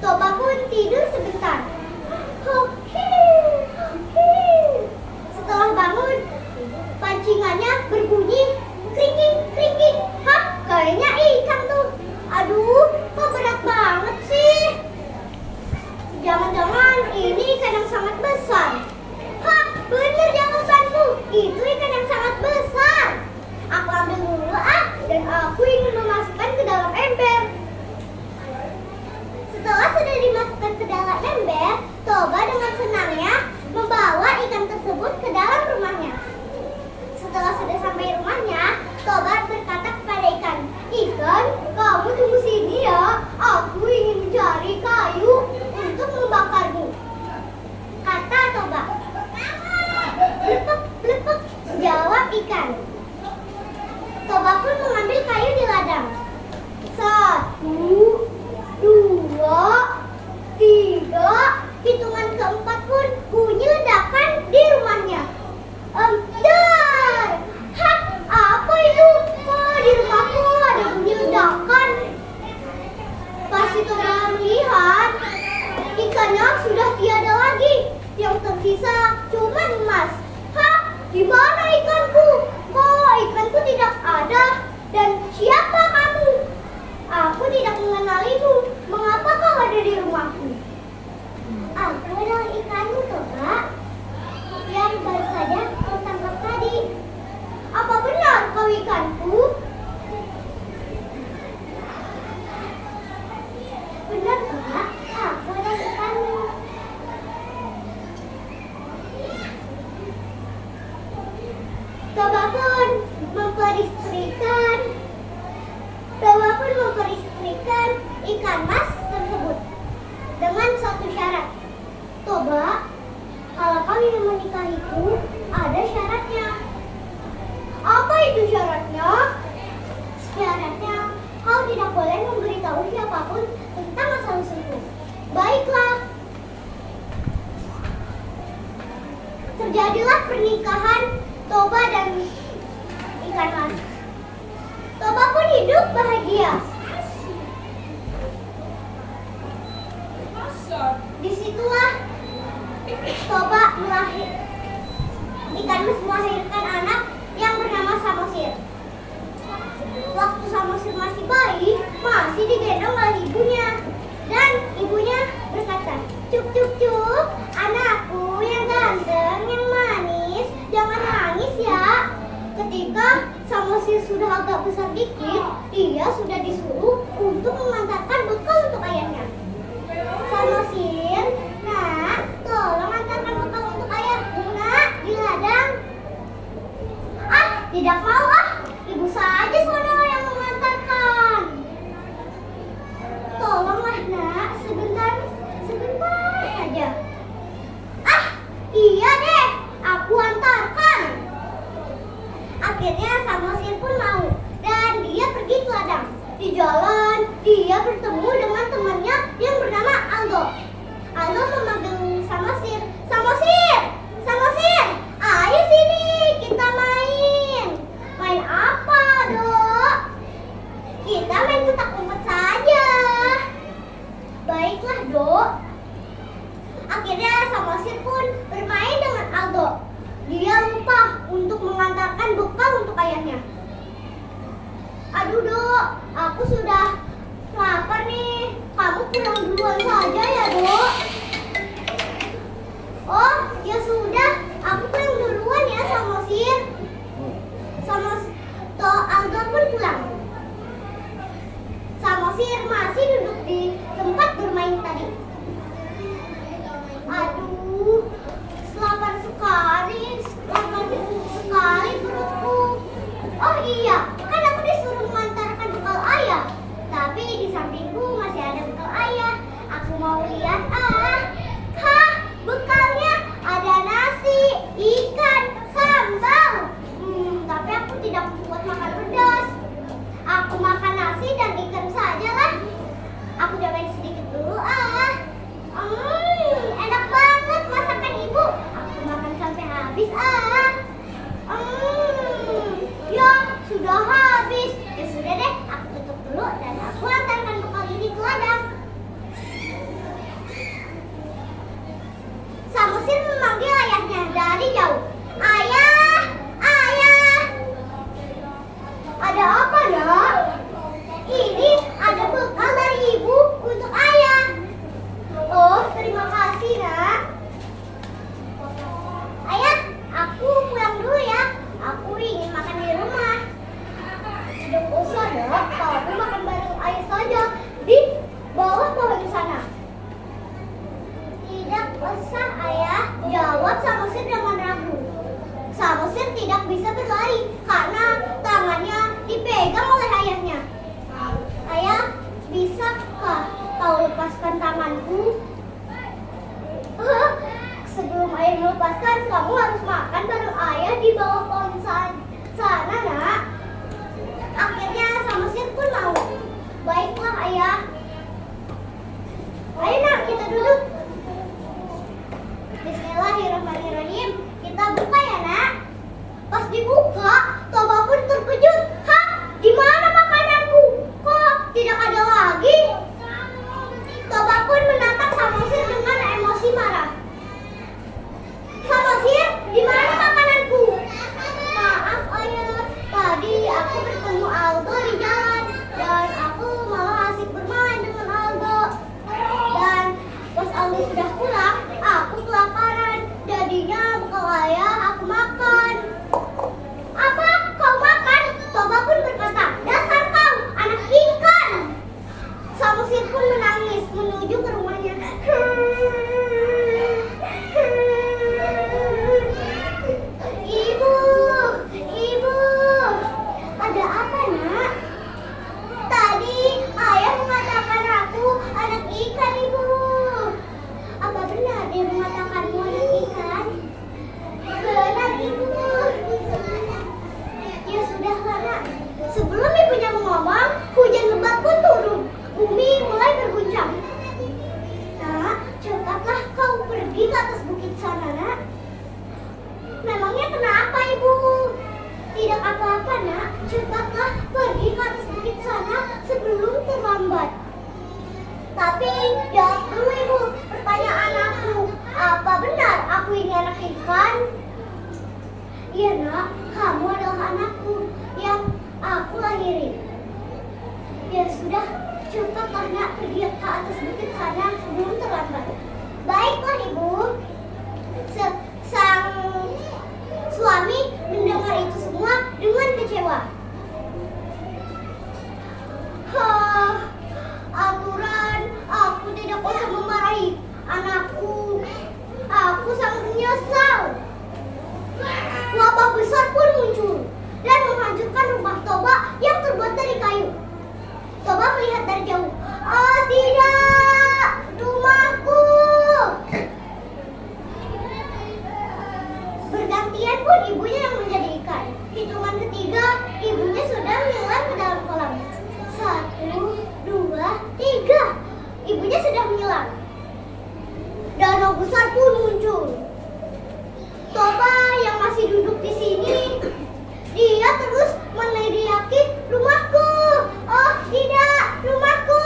Toba pun tidur sebentar. Setelah bangun, pancingannya berbunyi kringking kringking. Hah, kayaknya ikan tuh. Aduh, kok berat banget sih? Jangan-jangan ini ikan yang sangat besar. Hah, bener jawabanku. Itu ikan yang sangat besar. Aku ambil dulu dan aku ingin memasukkan ke dalam ember. Setelah sudah dimasukkan ke dalam ember, Toba dengan senangnya membawa ikan tersebut ke dalam rumahnya. Setelah sudah sampai rumahnya, Toba berkata kepada ikan, "Ikan, kamu tunggu sini ya. Aku ingin mencari kayu untuk membakarmu," kata Toba. "Blepek, blepek," jawab ikan. Toba pun mengambil kayu di ladang. 1, 2, 3, hitungan keempat pun bunyi ledakan di rumahnya. Dar! Hah, apa itu? Kok di rumahku ada bunyi ledakan? Pas itu Toba melihat, ikannya sudah tiada lagi. Yang tersisa cuma emas. Hah, di mana ikanku? Kok ikanku tidak ada? Dan siapa kamu? Aku tidak mengenalimu. Mengapa kau ada di rumahku? Aku adalah ikanmu, Toba, yang baru saja kau tangkap tadi. Apa benar kau ikanku? Benar, Toba. Aku adalah ikanmu. Toba pun memperistirikan ikan mas tersebut dengan satu syarat. "Toba, kalau kau ingin menikahiku, ada syaratnya." "Apa itu syaratnya?" "Syaratnya, kau tidak boleh memberitahu siapapun tentang asal usulku." "Baiklah." Terjadilah pernikahan Toba dan ikan mas. Toba pun hidup bahagia. Disitulah Toba ikan mas melahirkan anak yang bernama Samosir. Waktu Samosir masih bayi, masih digendong oleh ibunya. Dan ibunya berkata, "Cuk, cuk, cuk, anakku yang ganteng, yang manis, jangan nangis ya." Ketika Samosir sudah agak besar dikit, dia sudah disuruh untuk mengantarkan bekal untuk ayahnya. "Samosir, nak, tolong antarkan bekal untuk ayahku, nak, di ladang." "Ah, tidak mau ah, ibu saja sono yang mengantarkan." "Tolonglah nak, sebentar saja." "Ah, iya deh, aku antarkan." Akhirnya Samosir pun mau dan dia pergi ke ladang. Di jalan, dia bertemu dengan temannya yang bernama Aldo. Aldo memanggil Samosir. "Samosir, Samosir, ayo sini, kita main." "Main apa, Dok?" "Kita main petak umpet saja." "Baiklah, Dok." Akhirnya Samosir pun bermain dengan Aldo. Dia lupa untuk mengantarkan bekal untuk ayahnya. "Aduh, Dok, aku sudah lapar nih. Kamu pulang duluan saja ya, Dok." "Oh, ya sudah, aku pulang duluan ya, Samosir." makan di rumah. Tidak usah dok, kamu makan bareng ayah saja di bawah pohon sana. Tidak usah ayah, jawab Samosir dengan ragu. Samosir tidak bisa berlari karena tangannya dipegang oleh ayahnya. Ayah, bisakah kau lepaskan tanganku? Sebelum ayah melepaskan, kamu harus makan bareng ayah di bawah pohon sana, nak. Akhirnya Samosir pun mau. Baiklah ayah. Ayo nak, kita duduk. Bismillahirrahmanirrahim. Kita buka ya nak. Pas dibuka, Toba pun terkejut. Hah? Di mana makananku? Kok tidak ada lagi? Toba pun menatap Samosir dengan emosi marah. Samosir, di mana makananku? Maaf ayah, tadi aku bertemu Aldo di jalan dan aku malah asik bermain dengan Aldo. Dan pas Aldo sudah pulang, aku kelaparan. Jadinya bekal ayah aku makan. Apa? Kau makan? Toba pun berkata, dasar kau, anak ikan. Samosir pun menangis menuju ke rumahnya. Ibu, ada apa nak? Tadi ayah mengatakan aku anak ikan, ibu. Apa benar dia mengatakanmu anak ikan? Benar, ibu. Ya sudahlah nak. Sebelum ibunya ngomong, hujan lebat pun turun. Bumi mulai berguncang. Nak, cepatlah kau pergi ke atas bukit sana, nak. Memangnya kenapa ibu? Tidak apa-apa nak, cepatlah pergi ke atas bukit sana sebelum terlambat. Tapi jawab dulu ibu pertanyaan aku. Apa benar aku ini anak ikan? Iya nak, kamu adalah anakku yang aku lahirin. Ya sudah, cepatlah nak pergi ke atas bukit sana sebelum terlambat. Baiklah ibu. Sang suami mendengar itu semua dengan kecewa. Aturan, aku tidak bisa memarahi anakku. Aku sangat menyesal. Wabah besar pun muncul dan menghancurkan rumah Toba yang terbuat dari kayu. Toba melihat dari jauh. Oh tidak, rumahku. Bergantian pun ibunya yang menjadi ikan. Hitungan ketiga, ibunya sudah menyelam ke dalam kolam. 1, 2, 3. Ibunya sudah menyelam. Danau besar pun muncul. Toba yang masih duduk di sini, dia terus meneriaki, rumahku. Oh tidak, rumahku.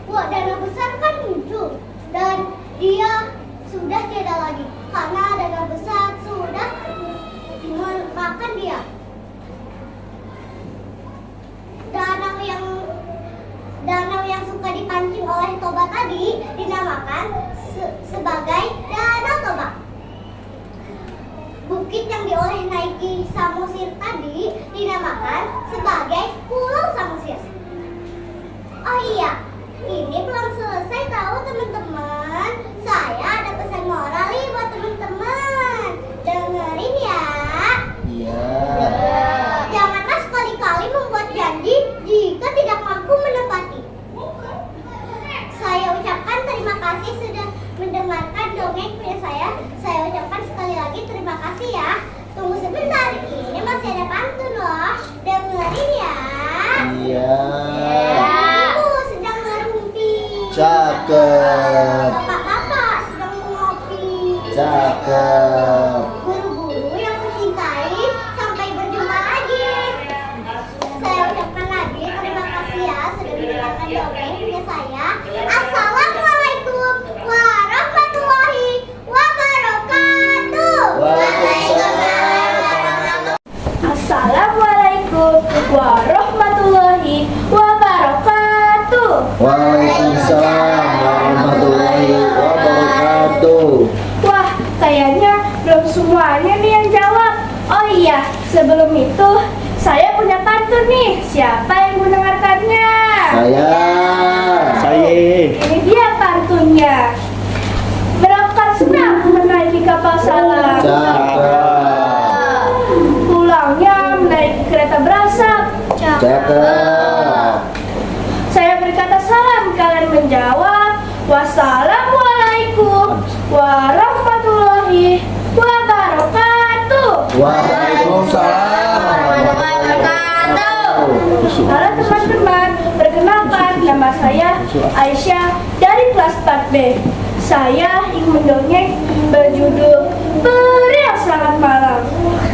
Wah, danau besar kan muncul dan dia sudah tiada lagi karena danau besar sudah memakan dia. Danau yang suka dipancing oleh Toba tadi dinamakan sebagai Danau Toba. Bukit yang diolah naiki Samosir tadi dinamakan sebagai Pulau Samosir. Oh iya, ini belum selesai tahu teman-teman. Saya ada pesan moral nih buat teman-teman. Dengerin ya. Iya. Janganlah sekali-kali membuat janji jika tidak mampu menepati. Saya ucapkan terima kasih sudah mendengarkan dongeng punya saya. Saya ucapkan sekali lagi terima kasih ya. Tunggu sebentar, ini masih ada pantun loh. Dengerin ya. Iya. Ibu sedang ngerumpi. Cakep. Bapak-bapak sedang ngopi. Cakep. Guru-guru yang mencintai, sampai berjumpa lagi. Saya ucapkan lagi terima kasih ya sudah mendengarkan dongeng punya saya. Assalamualaikum warahmatullahi wabarakatuh. Waalaikumsalam. Assalamualaikum warahmatullahi wabarakatuh. Waalaikumsalam warahmatullahi wabarakatuh. Wah, kayaknya belum semuanya nih yang jawab. Oh iya, sebelum itu saya punya pantun nih. Siapa yang mendengarkannya? Saya. Ini dia pantunnya. Berangkat senang menaiki kapal salam. Cakep. Pulangnya menaiki kereta berasap. Cakep. Saya berkata salam, kalian menjawab wassalamualaikum warahmatullahi wabarakatuh. Waalaikumsalam warahmatullahi wabarakatuh. Halo teman-teman, perkenalkan nama saya Aisyah dari kelas 4B. Saya ingin mendongeng berjudul Peri yang Sangat Malang.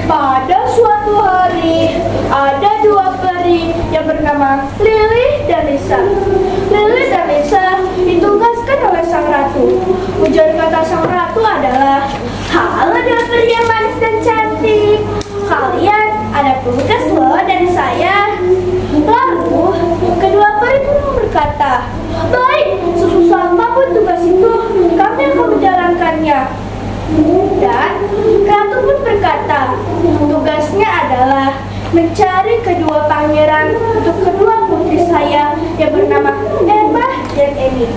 Pada suatu hari, ada dua peri yang bernama Lili dan Lisa. Lili dan Lisa ditugaskan oleh sang ratu. Ujar kata sang ratu adalah, halo dua peri yang manis dan cantik. Kalian ada tugas loh dari saya. Lalu, kedua peri pun berkata, baik, sesusah apapun tugas itu, kami akan menjalankannya. Dan ratu pun berkata, tugasnya adalah mencari kedua pangeran untuk kedua putri saya yang bernama Emma dan Emi.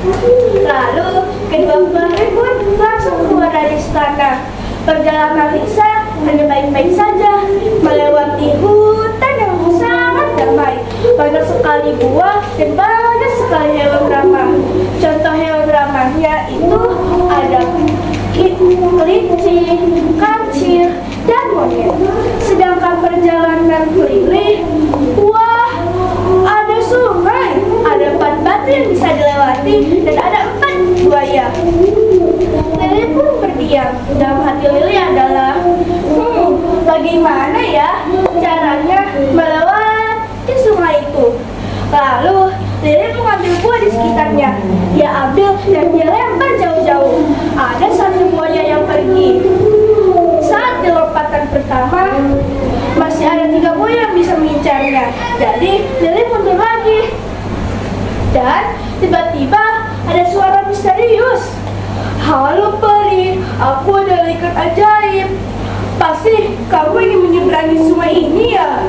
Lalu, kedua peri pun langsung keluar dari istana. Perjalanan Lisa hanya baik-baik saja, melewati hutan yang sangat damai. Banyak sekali buah dan banyak sekali hewan ramah. Contoh hewan ramahnya itu ada kelinci, kancil, dan monyet. Sedangkan perjalanan Lili, wah, ada sungai, ada 4 batu yang bisa dilewati, dan ada 4 buaya. Lili pun berdiam. Dalam hati Lili adalah, bagaimana ya caranya melewati sungai itu? Lalu Lili mengambil buah di sekitarnya. Dia ambil dan dia lempar jauh-jauh. Ada satu buaya yang pergi. Saat di lompatan pertama, masih ada 3 buaya yang bisa mengincarnya. Jadi Lili mundur lagi. Dan tiba-tiba ada suara misterius. Halo peri, aku adalah ikan ajaib. Pasti kamu ingin menyeberangi sungai ini ya?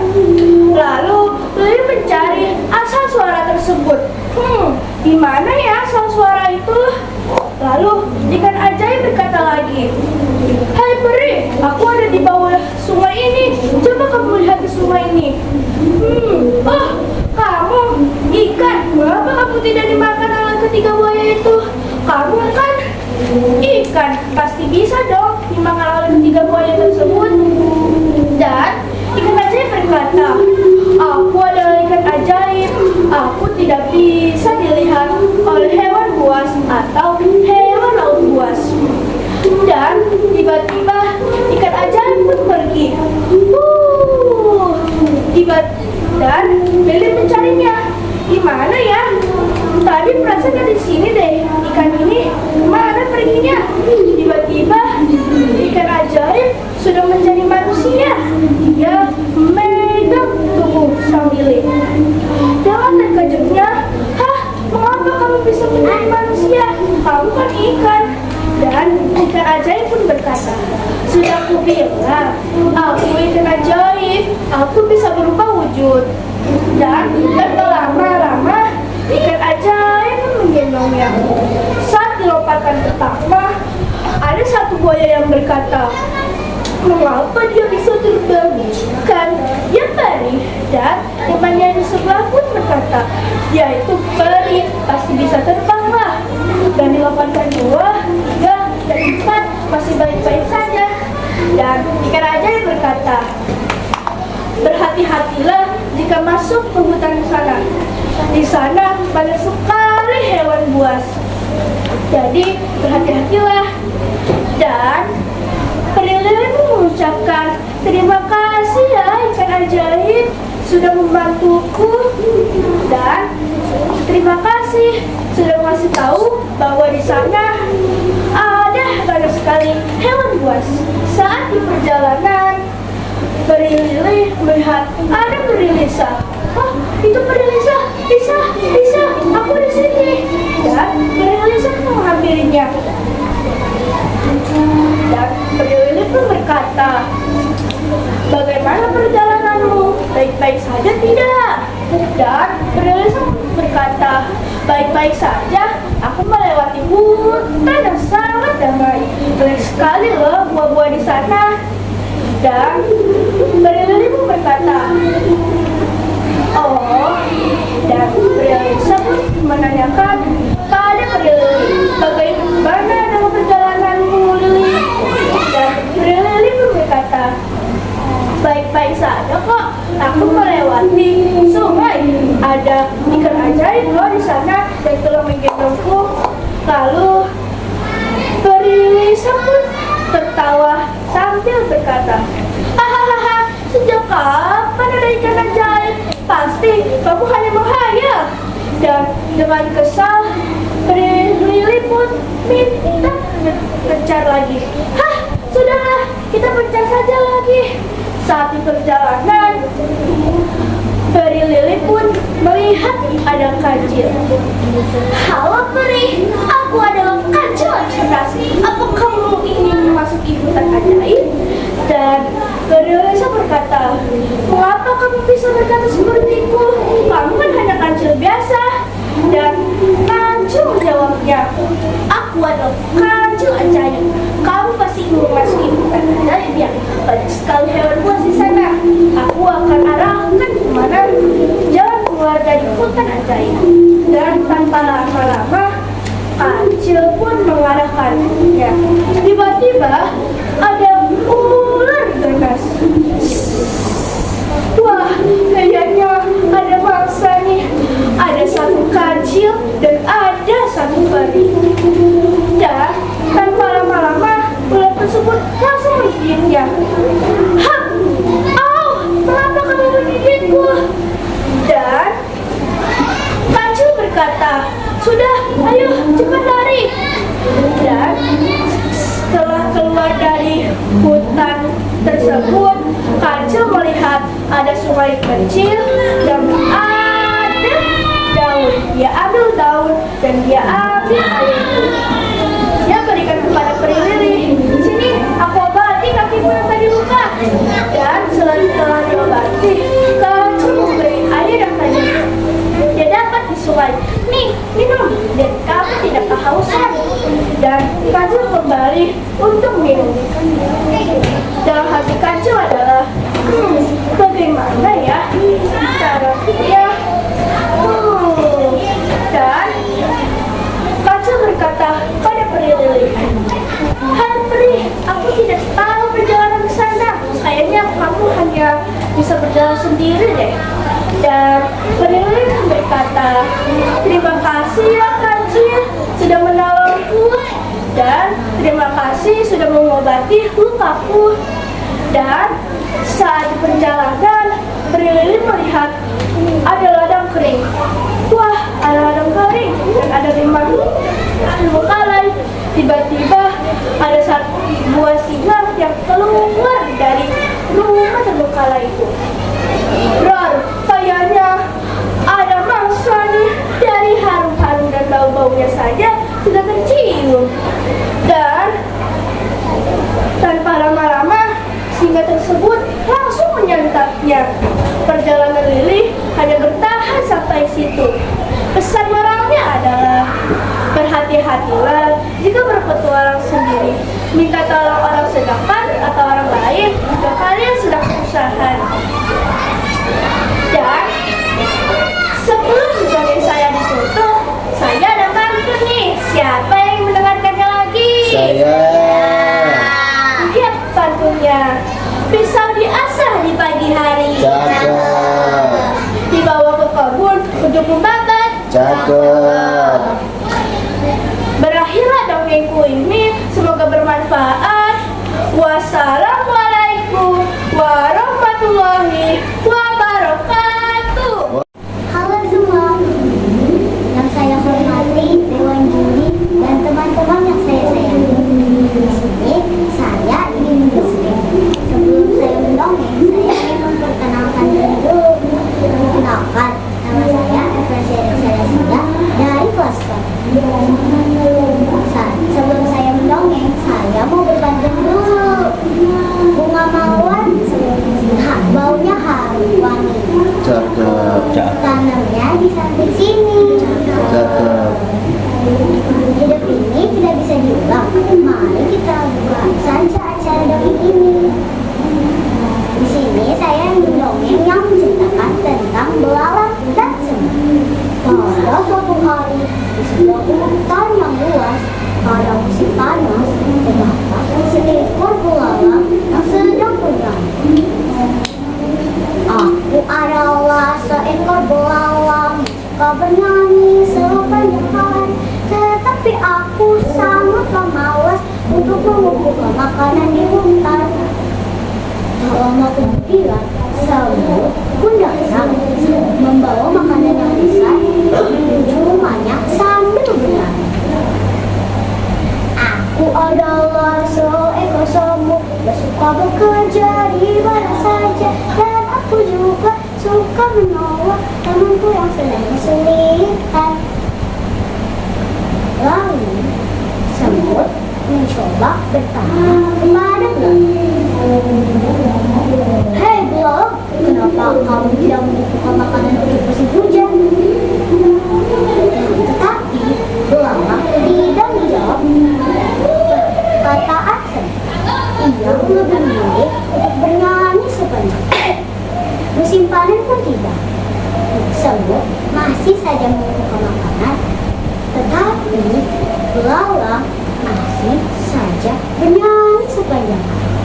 Lalu Lili mencari asal suara tersebut. Di mana ya asal suara itu? Lalu ikan ajaib berkata lagi, hai peri, aku ada di bawah sungai ini. Coba kamu lihat ke sungai ini. Oh, kamu ikan. Mengapa kamu tidak dimakan oleh ketiga buaya itu? Kamu kan ikan, pasti bisa dong dimakan oleh ketiga buaya tersebut. Dan ikan ajaib berkata, aku adalah ikan ajaib. Aku tidak bisa dilihat oleh hewan buas atau hewan laut buas. Dan tiba-tiba ikan ajaib pun pergi. Dan Lili mencarinya. Gimana ya? Tadi perasaan di sini deh. Ikan ini mana perginya? Tiba-tiba ikan ajaib sudah menjadi manusia. Dia memegang tubuh sang Lili. Dengan terkejutnya, mengapa kamu bisa menjadi manusia? Kamu kan ikan. Dan ikan ajaib pun berkata, sudah aku bilang, aku ikan ajaib, aku bisa berubah wujud. Dan lama-lama ikan ajaib menggendongnya. Saat dilompatkan pertama, ada satu buaya yang berkata, mengapa dia bisa terbang? Kan dia peri. Dan temannya di sebelah pun berkata, dia itu peri, pasti bisa terbang lah. Dan dilompatkan 2, 3, dan 4 masih baik-baik saja. Dan ikan ajaib berkata, berhati-hatilah jika masuk ke hutan sana. Di sana banyak sekali hewan buas. Jadi berhati-hatilah. Dan peri Lili mengucapkan, terima kasih ya ikan ajaib sudah membantuku. Dan terima kasih sudah ngasih tahu bahwa di sana ada banyak sekali hewan buas. Saat di perjalanan, peri Lili melihat ada peri Lisa. Oh, itu peri Lisa. Lisa, aku di sini. Dan peri Lisa menghampirinya. Dan peri Lili pun berkata, bagaimana peri kok. Aku melewati sungai. Ada ikan ajaib loh di sana dan telah menggendongku. Lalu peri Lisa pun tertawa sambil berkata, hahaha, sejak kapan ada ikan ajaib? Pasti kamu hanya menghayal. Dan dengan kesal, peri Lili pun minta mencar lagi. Hah, sudahlah, kita mencar saja lagi. Saat di perjalanan, peri Lili pun melihat ada kancil. Halo peri, aku adalah kancil cerdas. Apa kamu ingin memasuki hutan ajaib? Dan peri Lisa berkata, mengapa kamu bisa berkata seperti itu? Kamu kan hanya kancil biasa. Dan kancil menjawabnya, aku adalah kancil ajaib. Kamu pasti ingin memasuki hutan ajaib ya? Banyak sekali hewan buas di sana. Aku akan arahkan kemana jalan keluar dari hutan ajaib. Dan tanpa lama-lama, kancil pun mengarahkannya. Tiba-tiba ada ular ganas. Wah, kayaknya ada mangsa nih. Ada satu kancil dan ada satu peri. Dan tanpa lama-lama, ular tersebut langsung menggigitnya. Hah! Au! Kenapa kamu menggigitku? Dan kancil berkata, sudah, ayo cepat lari. Dan setelah keluar dari hutan tersebut, kancil melihat ada sungai kecil dan ada daun. Dia ambil daun dan dia ambil air itu. Dia berikan kepada peri Lili. Sini, aku obati kakimu yang tadi luka. Dan setelah diobati, kancil memberi air yang tadi dia dapat di sungai. Nih, minum, dan kamu tidak kehausan. Dan kancil kembali untuk minum. Dalam hati kancil adalah, bagaimana ya cara dia? Dan kancil berkata pada peri Lili, hai peri, aku tidak tahu perjalanan ke sana. Kayaknya kamu hanya bisa berjalan sendiri deh. Dan peri Lili berkata, terima kasih ya kancil sudah menolongku. Dan terima kasih sudah mengobati lukaku. Dan saat di perjalanan, peri Lili melihat ada ladang kering. Wah, ada ladang kering dan ada rumah terbengkalai. Tiba-tiba ada satu buah singa yang keluar dari rumah terbengkalai itu. Rar, kayaknya ada mangsa nih. Dari harum-harum dan bau-baunya saja sudah tercium. Dan tanpa lama-lama, singa tersebut langsung menyantapnya. Perjalanan Lili hanya bertahan sampai situ. Pesan moralnya adalah, berhati-hatilah jika berpetualang sendiri. Minta tolong orang sedekat atau orang lain jika kalian sedang kesusahan. Dan sebelum dongeng saya ditutup, saya ada pantun nih. Siapa yang mendengarkannya lagi? Saya. Lihat pantunnya. Pisau diasah di pagi hari. Cakep. Dibawa ke kebun untuk membabat. Cakep. Berakhirlah dongengku ini. Semoga bermanfaat. Wassalamualaikum warahmatullahi wabarakatuh. Halo semua, yang saya hormati Dewan Juri dan teman-teman yang saya sayangi. Di sini saya ingin mendongeng. Sebelum saya mendongeng, saya ingin memperkenalkan diri dulu. Perkenalkan, nama saya Efrasi Rizalya dari kelas 4. Sebelum saya mendongeng, saya mau berbantun dulu. Bunga mawar baunya harum wangi. Cakep. Tanamnya di samping sini. Cakep. Hidup ini tidak bisa diulang. Mari kita buka saja acara dongeng ini. Di sini saya mendongeng yang menceritakan tentang belalang dan semut. Pada suatu hari di sebuah hutan yang luas, pada musim panas, terdapat seekor belalang yang sedang bernyanyi. adalah seekor belalang, suka bernyanyi sepanjang hari. Tetapi aku sangatlah malas untuk mengumpulkan makanan di hutan. Tak lama kemudian, semut pun datang membawa makanan yang besar menuju rumahnya sambil bernyanyi. Aku adalah seekor semut yang suka bekerja di mana saja, dan aku juga suka menolong temanku yang sedang kesulitan. Lalu semut mencoba bertanya kepada belalang. Hei belalang, kenapa kamu tidak membuka makanan untuk musim hujan? Tetapi belalang tidak menjawab perkataan semut. Ia lebih memilih untuk bernyanyi sepanjang hari. Musim panen pun tiba. Semut masih saja membuka makanan, tetapi belalang masih saja bernyanyi sepanjang hari.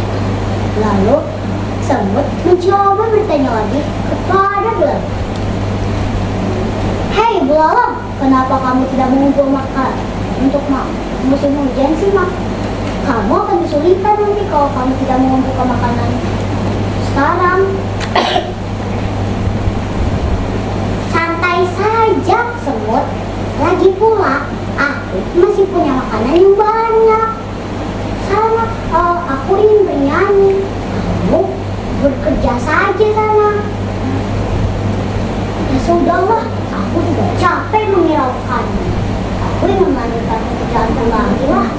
Lalu semut mencoba bertanya lagi kepada belalang. Hei belalang, kenapa kamu tidak mengumpul makan untuk musim hujan sih, Mak? Kamu akan kesulitan nanti kalau kamu tidak mengumpulkan makanan sekarang. Santai saja semut, lagi pula aku masih punya makanan yang banyak. Sana, aku ingin bernyanyi, kamu bekerja saja sana. Ya sudahlah, aku sudah capek menghiraukanmu. Aku ingin melanjutkan pekerjaan lagi lah.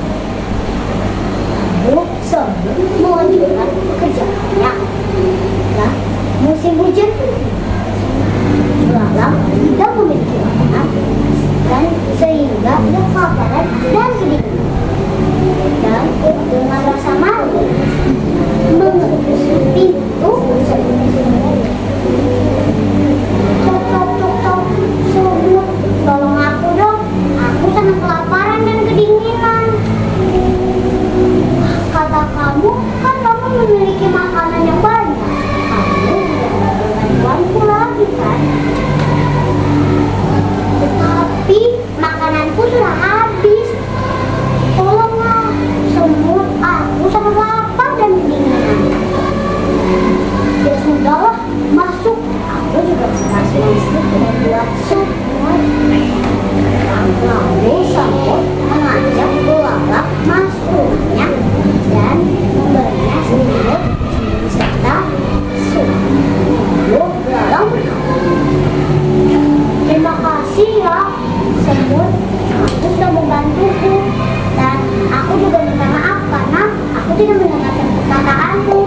Lalu semut melanjutkan pekerjaannya. Nah, musim hujan pun tiba. Belalang tidak memiliki makanan, dan sehingga ia kelaparan dan kedinginan. Dan dengan rasa malu mengetuk pintu semut. Tok tok tok tok, semut, tolong aku dong. Aku sangat kelaparan dan kedinginan. Kata kamu, kan kamu memiliki makanan yang banyak. Kamu tidak mau bantuanku lagi kan? Tetapi makananku sudah habis. Tolonglah, semut, aku sangat lapar dan kedinginan. Ya sudahlah, masuk. Aku juga masih membuat sup. Lalu semut mengajak belalang masuk rumahnya dan memberinya sedikit serta sup. Lalu belalang berkata, terima kasih ya semut, aku sudah membantuku, dan aku juga minta maaf karena aku tidak mendengarkan perkataanmu.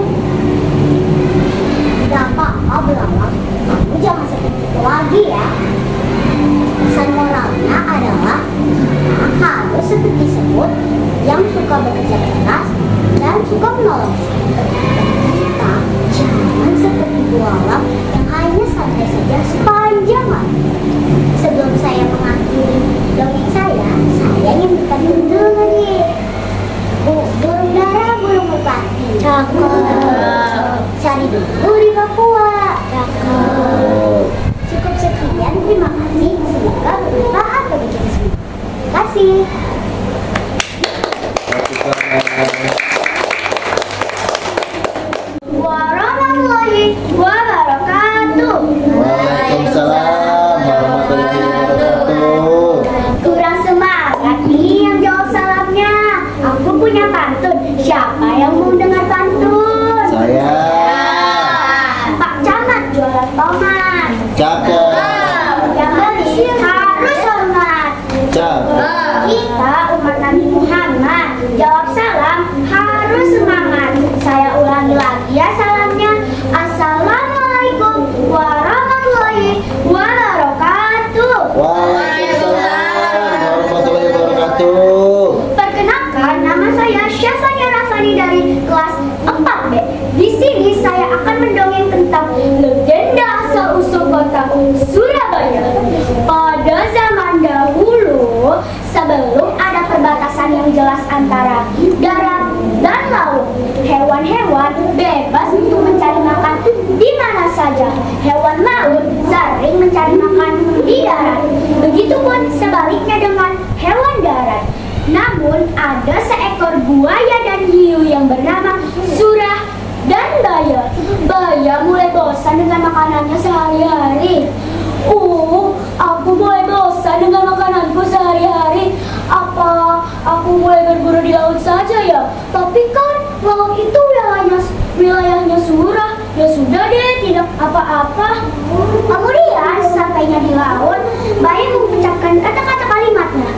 Tidak apa-apa belalang, kamu jangan seperti itu lagi ya. Pesan moralnya adalah kita harus seperti semut yang suka bekerja keras dan suka menolong. Kita jangan seperti belalang yang hanya santai saja sepanjang hari. Sebelum saya mengakhiri dongeng saya ingin bertanya dulu nih. Burung dara, burung merpati. Cakep. Cari dulu di Papua. Cakep. Cukup sekian, terima kasih. Semoga bermanfaat bagi kita semua. Terima kasih. Warahmatullahi wabarakatuh. Waalaikumsalam warahmatullahi wabarakatuh. Kurang semangat nih yang jawab salamnya. Aku punya pantun. Siapa yang mau dengar pantun? Saya. Pak Camat jualan tomat. Cakep. Yang beli harus hormat. Cakep. Kita umat Nabi Muhammad, jawab salam harus semangat. Saya ulangi lagi ya salamnya. Assalamualaikum warahmatullahi wabarakatuh. Waalaikumsalam warahmatullahi wabarakatuh. Perkenalkan, nama saya Syafania Rafani dari kelas 4B. Di sini saya akan mendongeng tentang legenda asal-usul kota Surabaya. Pada zaman dahulu, sebelum ada perbatasan yang jelas antara darat dan laut, hewan-hewan bebas untuk mencari makan di mana saja. Hewan Namun ada seekor buaya dan hiu yang bernama Surah dan Baya. Baya mulai bosan dengan makanannya sehari-hari. Aku mulai bosan dengan makananku sehari-hari. Apa aku mulai berburu di laut saja ya? Tapi kan laut itu wilayahnya Surah. Ya sudah deh, tidak apa-apa. Kemudian sampainya di laut, Baya mengucapkan kata-kata kalimatnya.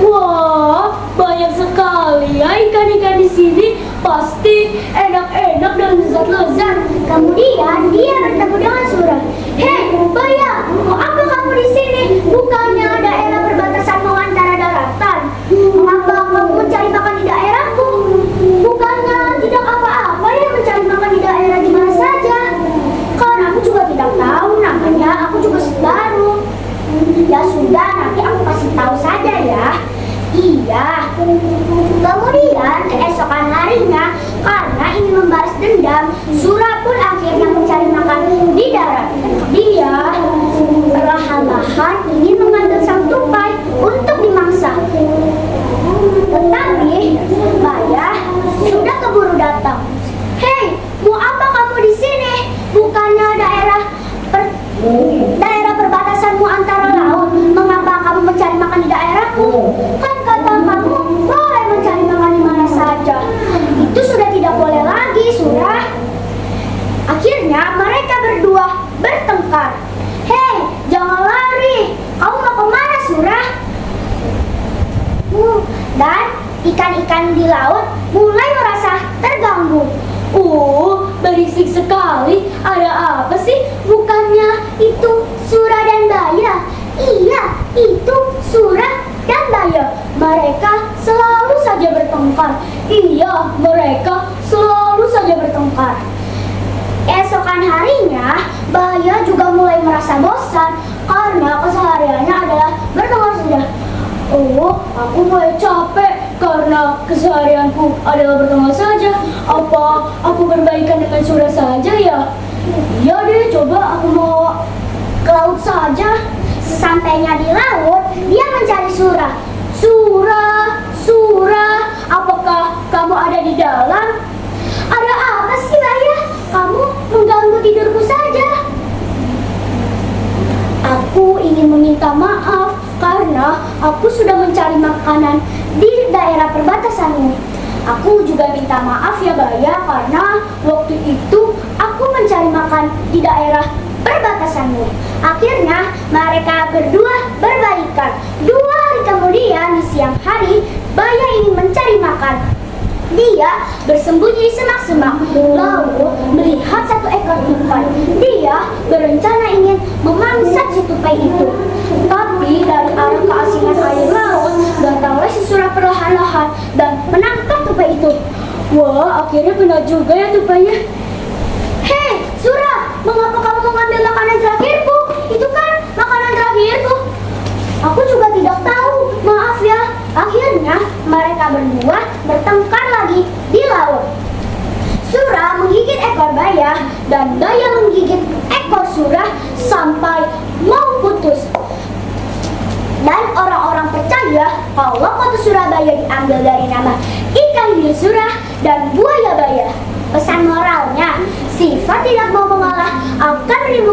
Wah, banyak sekali ya ikan-ikan di sini. Pasti enak-enak dan lezat-lezat. Kemudian dia bertemu dengan Surah. Hei, Baya, mau apa kamu di sini? Bukannya daerah perbatasanmu antara daratan. Mengapa kamu mencari makan di daerahku? Bukannya tidak apa-apa ya mencari makan di daerah di mana saja? Kan aku juga tidak tahu namanya. Aku juga baru. Ya sudah, nanti aku kasih tahu saja ya. Iya. Kemudian keesokan harinya, karena ingin membalas dendam, Surah pun akhirnya mencari makan di darat. Dia perlahan-lahan ingin mengambil sang tupai untuk dimangsa. Tetapi Baya sudah keburu datang. Hei, mau apa kamu di sini? Bukannya daerah perbatasanmu antara laut. Mengapa kamu mencari makan di daerahku? Kan kata kamu boleh mencari makan di mana saja. Itu sudah tidak boleh lagi, Surah. Akhirnya mereka berdua bertengkar. Hei, jangan lari. Kamu mau kemana, Surah? Dan ikan-ikan di laut mulai merasa terganggu. Berisik sekali. Ada apa sih? Bukannya itu Surah dan Baya? Iya, itu Surah dan Baya. Mereka selalu saja bertengkar. Iya, mereka selalu saja bertengkar. Esokan harinya, Baya juga mulai merasa bosan karena kesehariannya adalah bertengkar saja. Aku mulai capek karena keseharianku adalah bertengkar saja. Apa aku berbaikan dengan Surah saja ya? Iya deh, coba aku mau ke laut saja. Sesampainya di laut, dia mencari Surah. Surah, apakah kamu ada di dalam? Ada apa sih, Baya? Kamu mengganggu tidurku saja. Aku ingin meminta maaf karena aku sudah mencari makanan di daerah perbatasanmu. Aku juga minta maaf ya Baya karena waktu itu aku mencari makan di daerah perbatasanmu. Akhirnya mereka berdua berbaikan. 2 hari kemudian di siang hari, Baya ingin mencari makan. Dia bersembunyi di semak-semak, lalu melihat satu ekor tupai. Dia berencana ingin memangsa si tupai itu. Tapi dari arah keasingan air laut, datanglah si Surah perlahan-lahan dan menangkap tupai itu. Wah, akhirnya kena juga ya tupainya. Hei, Surah, mengapa kamu mengambil makanan terakhirku? Itu kan makanan terakhirku. Aku juga tidak tahu, maaf ya. Akhirnya mereka berdua bertengkar lagi di laut. Surah menggigit ekor Baya dan Baya menggigit ekor Surah sampai mau putus. Dan orang-orang percaya kalau kota Surabaya diambil dari nama ikan hiu Surah dan buaya Baya. Pesan moralnya, sifat tidak mau mengalah akan menimbulkan